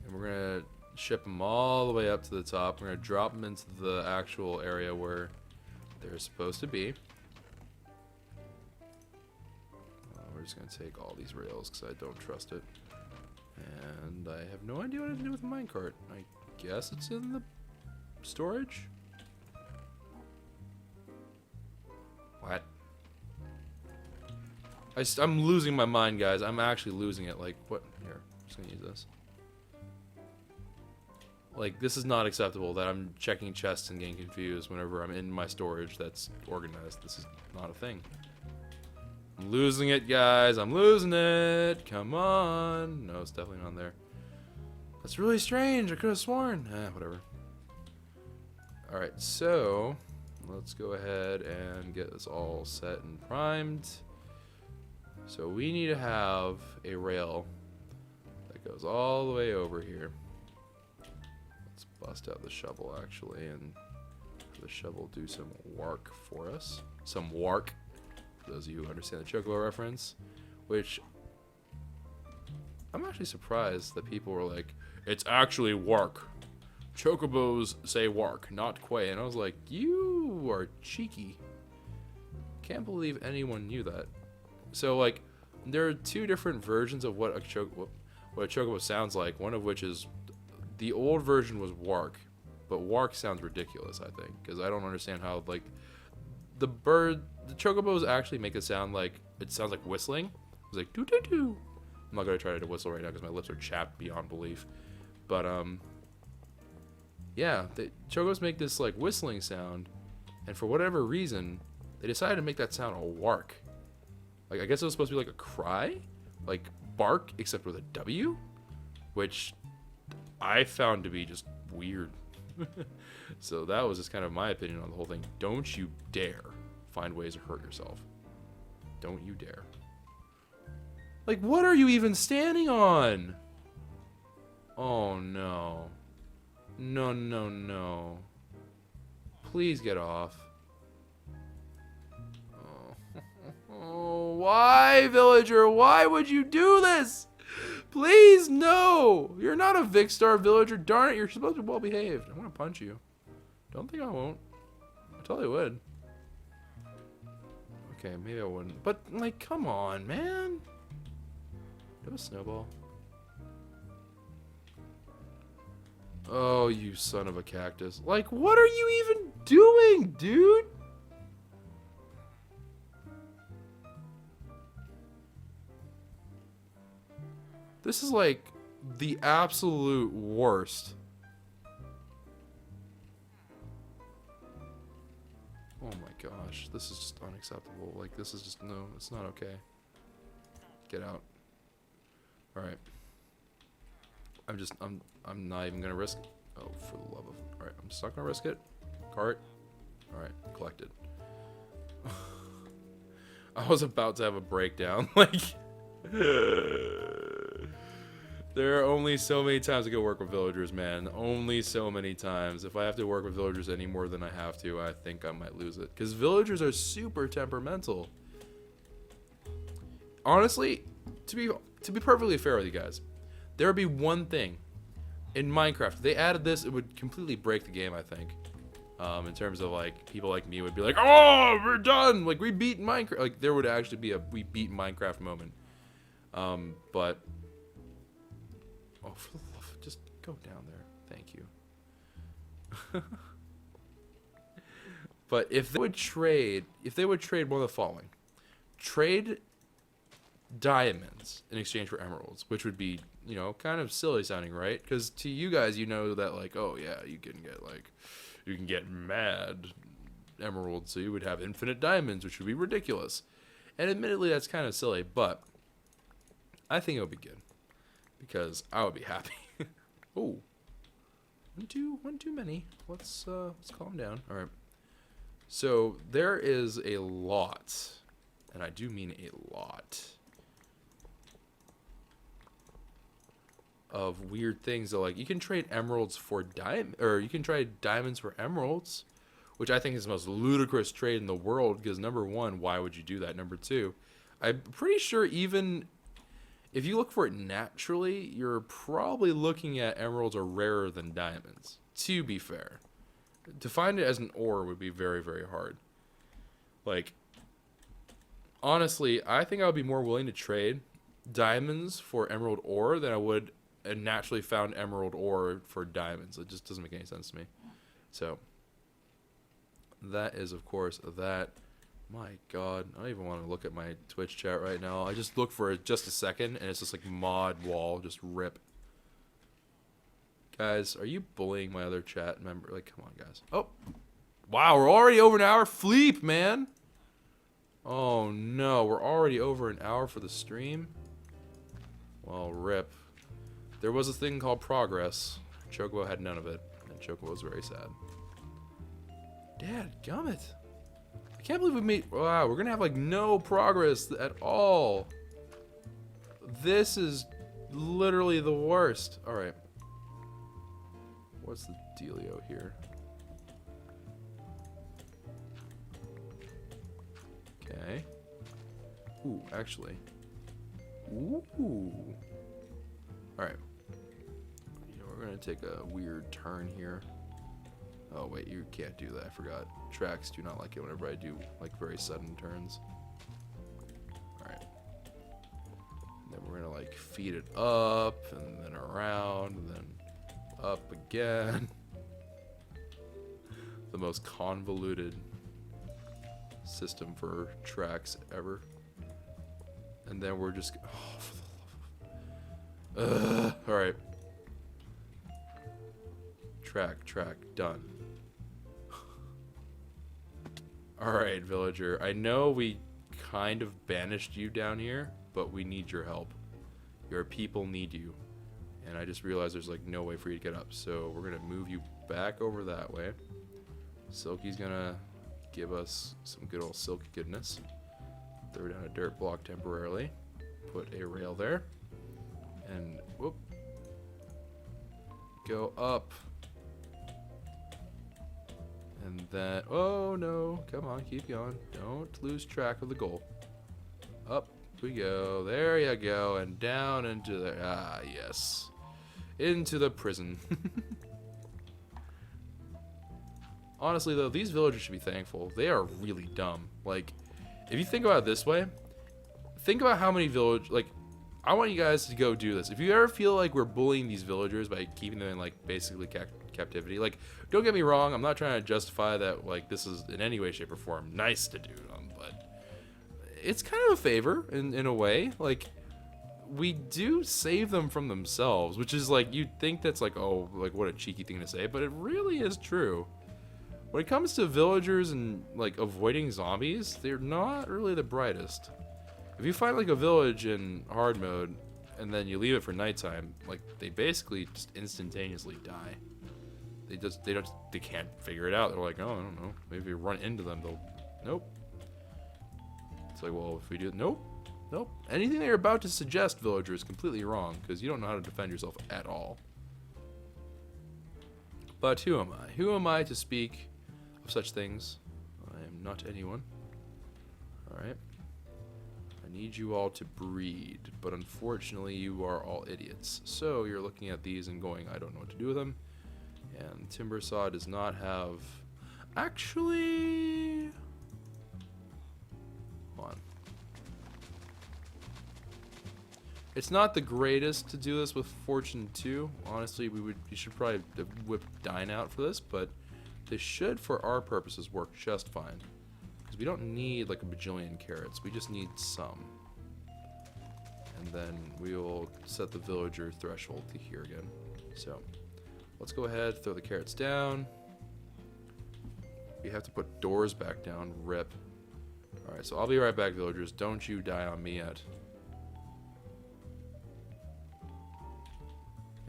and we're going to ship them all the way up to the top. We're going to drop them into the actual area where they're supposed to be. We're just going to take all these rails because I don't trust it. And I have no idea what to do with the minecart. I guess it's in the storage? What? I'm losing my mind, guys. I'm actually losing it. Like, what? Here, I'm just going to use this. Like, this is not acceptable that I'm checking chests and getting confused whenever I'm in my storage that's organized. This is not a thing. I'm losing it, guys. I'm losing it. Come on. No, it's definitely not there. That's really strange. I could have sworn. Whatever. Alright, so let's go ahead and get this all set and primed. So we need to have a rail that goes all the way over here. Let's bust out the shovel, actually, and have the shovel do some work for us. Some work. For those of you who understand the Chocobo reference, which I'm actually surprised that people were like, it's actually work. Chocobos say work, not quay. And I was like, you are cheeky. Can't believe anyone knew that. So, like, there are two different versions of what a chocobo sounds like. One of which is, the old version was wark, but wark sounds ridiculous, I think, because I don't understand how, like, the chocobos actually make it sound like, it sounds like whistling. It's like, doo-doo-doo. I'm not going to try to whistle right now because my lips are chapped beyond belief. But, yeah, chocobos make this, like, whistling sound, and for whatever reason, they decided to make that sound a wark. Like, I guess it was supposed to be like a cry? Like, bark, except with a W? Which I found to be just weird. So that was just kind of my opinion on the whole thing. Don't you dare find ways to hurt yourself. Don't you dare. Like, what are you even standing on? Oh, no. No, no, no. Please get off. Oh, why, villager? Why would you do this? Please, no. You're not a Vicstar villager. Darn it, you're supposed to be well behaved. I'm going to punch you. Don't think I won't. I totally would. Okay, maybe I wouldn't. But, like, come on, man. Do a snowball. Oh, you son of a cactus. Like, what are you even doing, dude? This is like the absolute worst. Oh my gosh, this is just unacceptable. Like, this is just, no, it's not okay. Get out. Alright. I'm not even gonna risk it. Oh, for the love of, alright, I'm just not gonna risk it. Cart. Alright, collected. I was about to have a breakdown, like... There are only so many times I can work with villagers, man. Only so many times. If I have to work with villagers any more than I have to, I think I might lose it. Because villagers are super temperamental. Honestly, to be perfectly fair with you guys, there would be one thing in Minecraft. If they added this, it would completely break the game, I think. In terms of like people like me would be like, oh, we're done. Like we beat Minecraft. Like there would actually be a we beat Minecraft moment. But oh, for the love, just go down there. Thank you. But if they would trade one of the following, trade diamonds in exchange for emeralds, which would be, you know, kind of silly sounding, right? Because to you guys, you know that like, oh yeah, you can get mad emeralds, so you would have infinite diamonds, which would be ridiculous. And admittedly, that's kind of silly, but I think it would be good because I would be happy. Oh, one too many. Let's calm down. All right. So there is a lot, and I do mean a lot, of weird things that, like, you can trade emeralds for or you can trade diamonds for emeralds, which I think is the most ludicrous trade in the world, because number one, why would you do that? Number two, I'm pretty sure even if you look for it naturally, you're probably looking at emeralds are rarer than diamonds, to be fair. To find it as an ore would be very, very hard. Like, honestly, I think I would be more willing to trade diamonds for emerald ore than I would a naturally found emerald ore for diamonds. It just doesn't make any sense to me. So that is, of course, that. My God, I don't even want to look at my Twitch chat right now. I just look for just a second, and it's just like mod wall, just rip. Guys, are you bullying my other chat member? Like, come on, guys. Oh, wow, we're already over an hour. Fleep, man. Oh no, we're already over an hour for the stream. Well, rip. There was a thing called progress. Chocobo had none of it, and Chocobo was very sad. Dad, gummit. I can't believe we made. Wow, we're gonna have like no progress at all. This is literally the worst. All right. What's the dealio here? Okay. Ooh, actually. Ooh. All right. You know, we're gonna take a weird turn here. Oh wait, you can't do that. I forgot. Tracks do not like it whenever I do like very sudden turns. All right. And then we're gonna like feed it up and then around and then up again. The most convoluted system for tracks ever. And then we're just, oh, for the love of, all right. Track, done. All right, villager. I know we kind of banished you down here, but we need your help. Your people need you. And I just realized there's like no way for you to get up. So we're gonna move you back over that way. Silky's gonna give us some good old silky goodness. Throw down a dirt block temporarily. Put a rail there. And whoop. Go up. And then, oh no, come on, keep going. Don't lose track of the goal. Up we go. There you go. And down into the, ah, yes. Into the prison. Honestly, though, these villagers should be thankful. They are really dumb. Like, if you think about it this way, think about how many like, I want you guys to go do this. If you ever feel like we're bullying these villagers by keeping them in, like, basically captivity, like, don't get me wrong, I'm not trying to justify that, like, this is in any way, shape, or form nice to do them, but it's kind of a favor in a way. Like, we do save them from themselves, which is, like, you'd think that's, like, oh, like, what a cheeky thing to say, but it really is true. When it comes to villagers and, like, avoiding zombies, they're not really the brightest. If you find, like, a village in hard mode, and then you leave it for nighttime, like, they basically just instantaneously die. They can't figure it out. They're like, oh, I don't know. Maybe if you run into them, they'll, nope. It's like, well, if we do, nope. Nope. Anything that you're about to suggest, villager, is completely wrong, because you don't know how to defend yourself at all. But who am I? Who am I to speak of such things? I am not anyone. Alright. I need you all to breed, but unfortunately you are all idiots. So you're looking at these and going, I don't know what to do with them. And timber saw does not have... Actually... Hold on. It's not the greatest to do this with Fortune 2. Honestly, we should probably whip Dine out for this, but this should, for our purposes, work just fine. Because we don't need like a bajillion carrots. We just need some. And then we will set the villager threshold to here again. So, let's go ahead, throw the carrots down. We have to put doors back down. Rip. Alright, so I'll be right back, villagers. Don't you die on me yet.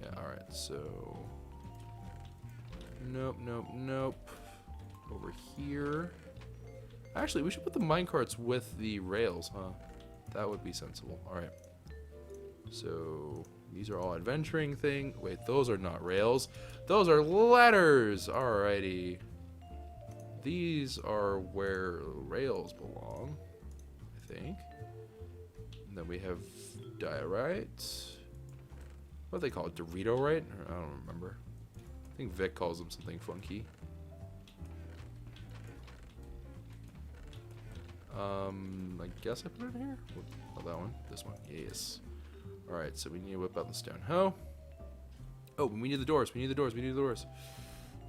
Yeah, alright, so... Nope, nope, nope. Over here. Actually, we should put the minecarts with the rails, huh? That would be sensible. Alright. So, these are all adventuring thing. Wait, those are not rails. Those are ladders! Alrighty. These are where rails belong, I think. And then we have diorite. What do they call it? Dorito, right? I don't remember. I think Vic calls them something funky. I guess I put it in here? Oh, that one? This one. Yes. Alright, so we need to whip out the stone hoe. Oh, we need the doors. We need the doors. We need the doors.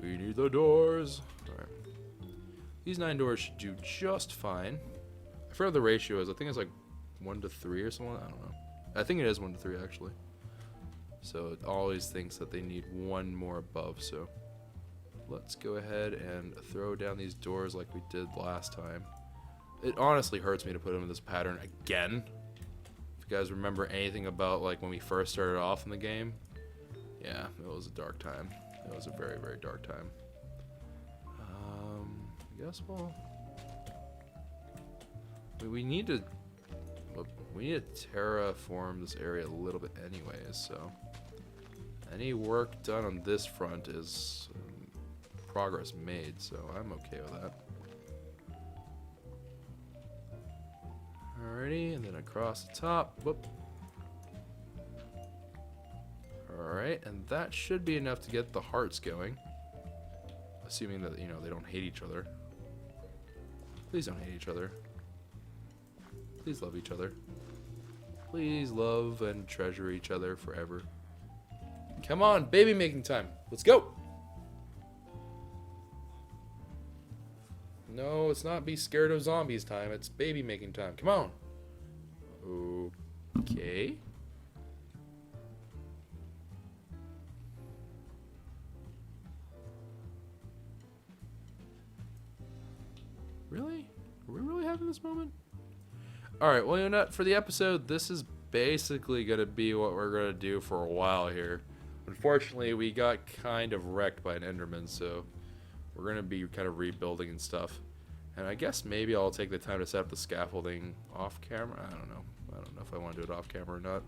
We need the doors. Alright. These 9 doors should do just fine. I forgot what the ratio is. I think it's like 1 to 3 or something. I don't know. I think it is 1 to 3 actually. So it always thinks that they need one more above. So let's go ahead and throw down these doors like we did last time. It honestly hurts me to put them in this pattern again. If you guys remember anything about like when we first started off in the game, yeah, it was a dark time. It was a very, very dark time. I guess we need to terraform this area a little bit anyways, so any work done on this front is progress made, so I'm okay with that. Alrighty, and then across the top. Whoop. Alright, and that should be enough to get the hearts going. Assuming that, you know, they don't hate each other. Please don't hate each other. Please love each other. Please love and treasure each other forever. Come on, baby making time. Let's go! No, it's not be scared of zombies time. It's baby making time. Come on. Okay. Really? Are we really having this moment? Alright, well, you know what? For the episode, this is basically going to be what we're going to do for a while here. Unfortunately, we got kind of wrecked by an Enderman, so we're going to be kind of rebuilding and stuff. And I guess maybe I'll take the time to set up the scaffolding off camera. I don't know. I don't know if I want to do it off camera or not.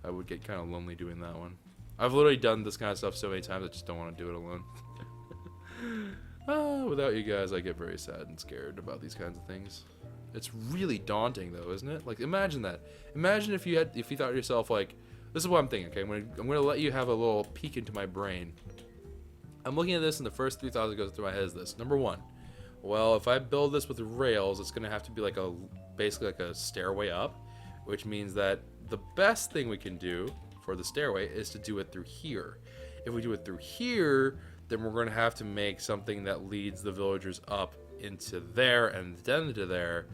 I would get kind of lonely doing that one. I've literally done this kind of stuff so many times, I just don't want to do it alone. Without you guys, I get very sad and scared about these kinds of things. It's really daunting, though, isn't it? Like, imagine that. Imagine if you thought to yourself, like, this is what I'm thinking. Okay, I'm gonna let you have a little peek into my brain. I'm looking at this, and the first 3 thoughts that goes through my head is this. Number one, well, if I build this with rails, it's gonna have to be like basically like a stairway up, which means that the best thing we can do for the stairway is to do it through here. If we do it through here, then we're going to have to make something that leads the villagers up into there and then to there,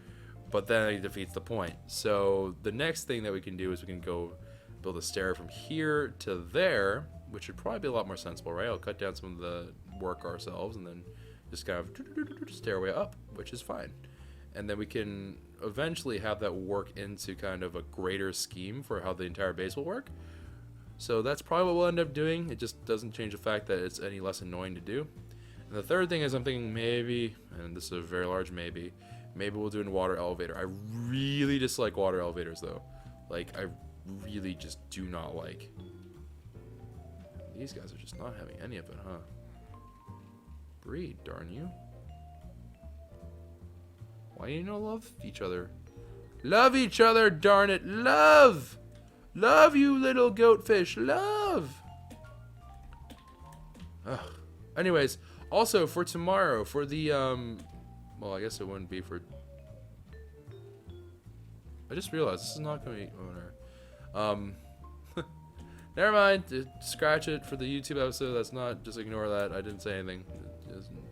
but then it defeats the point. So the next thing that we can do is we can go build a stair from here to there, which would probably be a lot more sensible, right? I'll cut down some of the work ourselves and then just kind of stairway up, which is fine. And then we can eventually have that work into kind of a greater scheme for how the entire base will work. So that's probably what we'll end up doing. It just doesn't change the fact that it's any less annoying to do. And the third thing is I'm thinking maybe, and this is a very large maybe, Maybe we'll do a water elevator. I really dislike water elevators, though. Like, I really just do not like. These guys are just not having any of it, huh? Breed, darn you. Why do you not love each other? Love each other, darn it. Love! Love, you little goatfish. Love! Ugh. Anyways, also for tomorrow, for the, well, I guess it wouldn't be for... I just realized this is not going to be... Oh, no. Never mind. Scratch it for the YouTube episode. That's not... Just ignore that. I didn't say anything.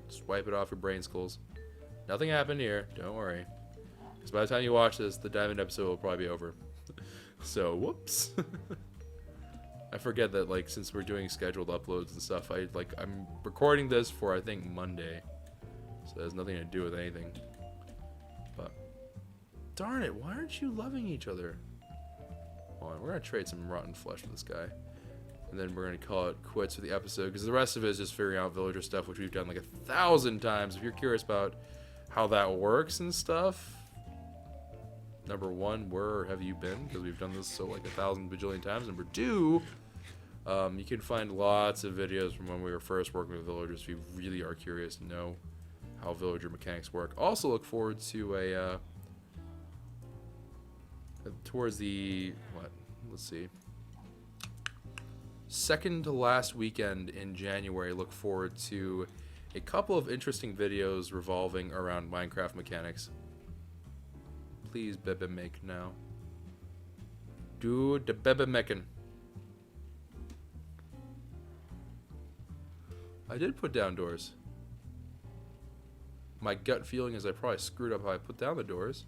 Just wipe it off your brain skulls. Nothing happened here. Don't worry. Because by the time you watch this, the diamond episode will probably be over. So, whoops. I forget that, like, since we're doing scheduled uploads and stuff, I'm recording this for, I think, Monday. So it has nothing to do with anything. But, darn it, why aren't you loving each other? Hold on, we're going to trade some rotten flesh with this guy. And then we're going to call it quits for the episode, because the rest of it is just figuring out villager stuff, which we've done like 1,000 times. If you're curious about how that works and stuff, number one, where have you been? Because we've done this so like 1,000 bajillion times. Number two, you can find lots of videos from when we were first working with villagers if you really are curious to know how villager mechanics work. Also look forward to a, towards the, let's see, second to last weekend in January, look forward to a couple of interesting videos revolving around Minecraft mechanics. Please, bebe make now. Do the bebe making. I did put down doors. My gut feeling is I probably screwed up how I put down the doors.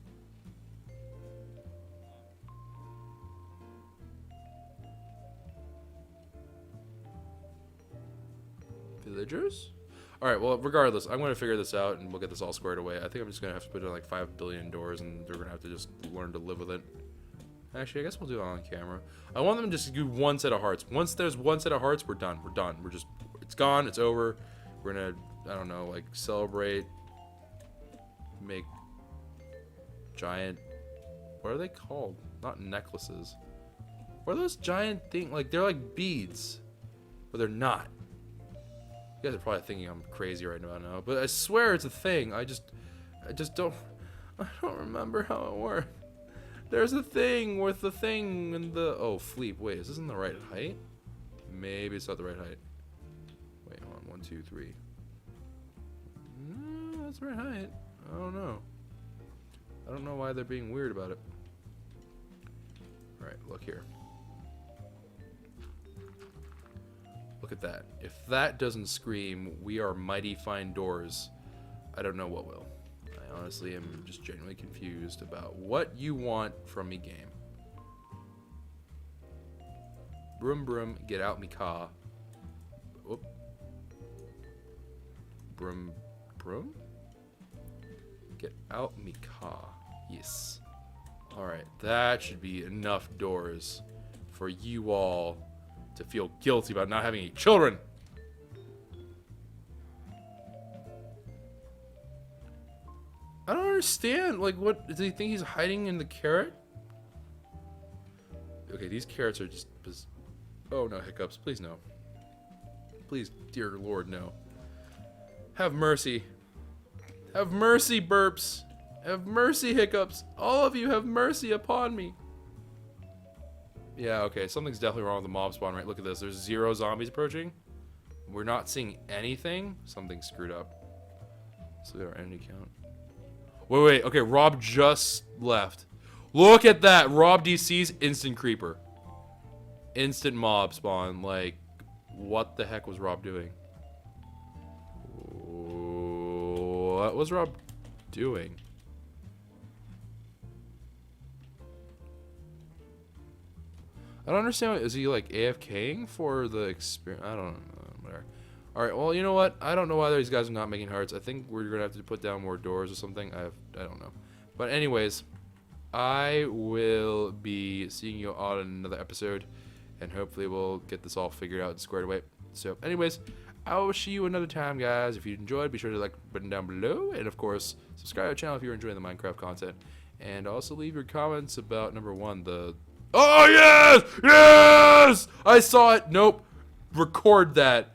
Villagers? Alright, well, regardless, I'm going to figure this out and we'll get this all squared away. I think I'm just going to have to put in like 5 billion doors and they're going to have to just learn to live with it. Actually, I guess we'll do it on camera. I want them to just do one set of hearts. Once there's one set of hearts, we're done. We're done. We're just, it's gone. It's over. We're going to, I don't know, like celebrate, make giant, what are they called? Not necklaces. What are those giant things? Like, they're like beads, but they're not. You guys are probably thinking I'm crazy right now, but I swear it's a thing. I just don't remember how it works. There's a thing with the thing and the, oh, Fleep, wait, is this in the right height? Maybe it's not the right height. Wait, hold on, 1, 2, 3. No, that's the right height. I don't know. I don't know why they're being weird about it. All right, look here. Look at that. If that doesn't scream, we are mighty fine doors, I don't know what will. I honestly am just genuinely confused about what you want from me, game. Broom, broom, get out me car. Whoop. Broom, broom? Get out me car. Yes. Alright, that should be enough doors for you all to feel guilty about not having any children. I don't understand. Like, what? Does he think he's hiding in the carrot? Okay, these carrots are just... Oh, no, hiccups. Please, no. Please, dear Lord, no. Have mercy. Have mercy, burps. Have mercy, hiccups. All of you have mercy upon me. Yeah, okay, something's definitely wrong with the mob spawn, right? Look at this. There's 0 zombies approaching. We're not seeing anything. Something's screwed up. So our enemy count. Wait. Okay, Rob just left. Look at that. Rob DC's instant creeper. Instant mob spawn. Like, what the heck was Rob doing? What was Rob doing? I don't understand. Is he like AFKing for the experience? I don't know. Whatever. All right. Well, you know what? I don't know why these guys are not making hearts. I think we're gonna have to put down more doors or something. I don't know. But anyways, I will be seeing you all in another episode, and hopefully we'll get this all figured out and squared away. So, anyways, I will see you another time, guys. If you enjoyed, be sure to like the button down below. And, of course, subscribe to the channel if you're enjoying the Minecraft content. And also leave your comments about, number one, the... Oh, yes! Yes! I saw it. Nope. Record that.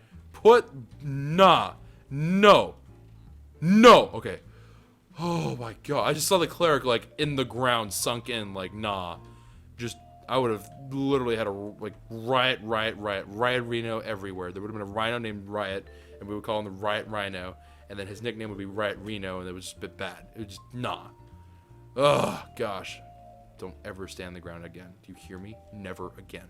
Nah. No. No. Okay. Oh, my God. I just saw the cleric, like, in the ground, sunk in. Like, nah. Just... I would have literally had a, like, Riot Rhino everywhere. There would have been a rhino named Riot, and we would call him the Riot Rhino, and then his nickname would be Riot Reno, and it was just a bit bad. It was just, nah. Oh, gosh. Don't ever stand the ground again. Do you hear me? Never again.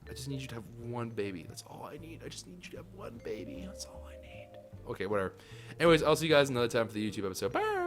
I just need you to have one baby. That's all I need. I just need you to have one baby. That's all I need. Okay, whatever. Anyways, I'll see you guys another time for the YouTube episode. Bye!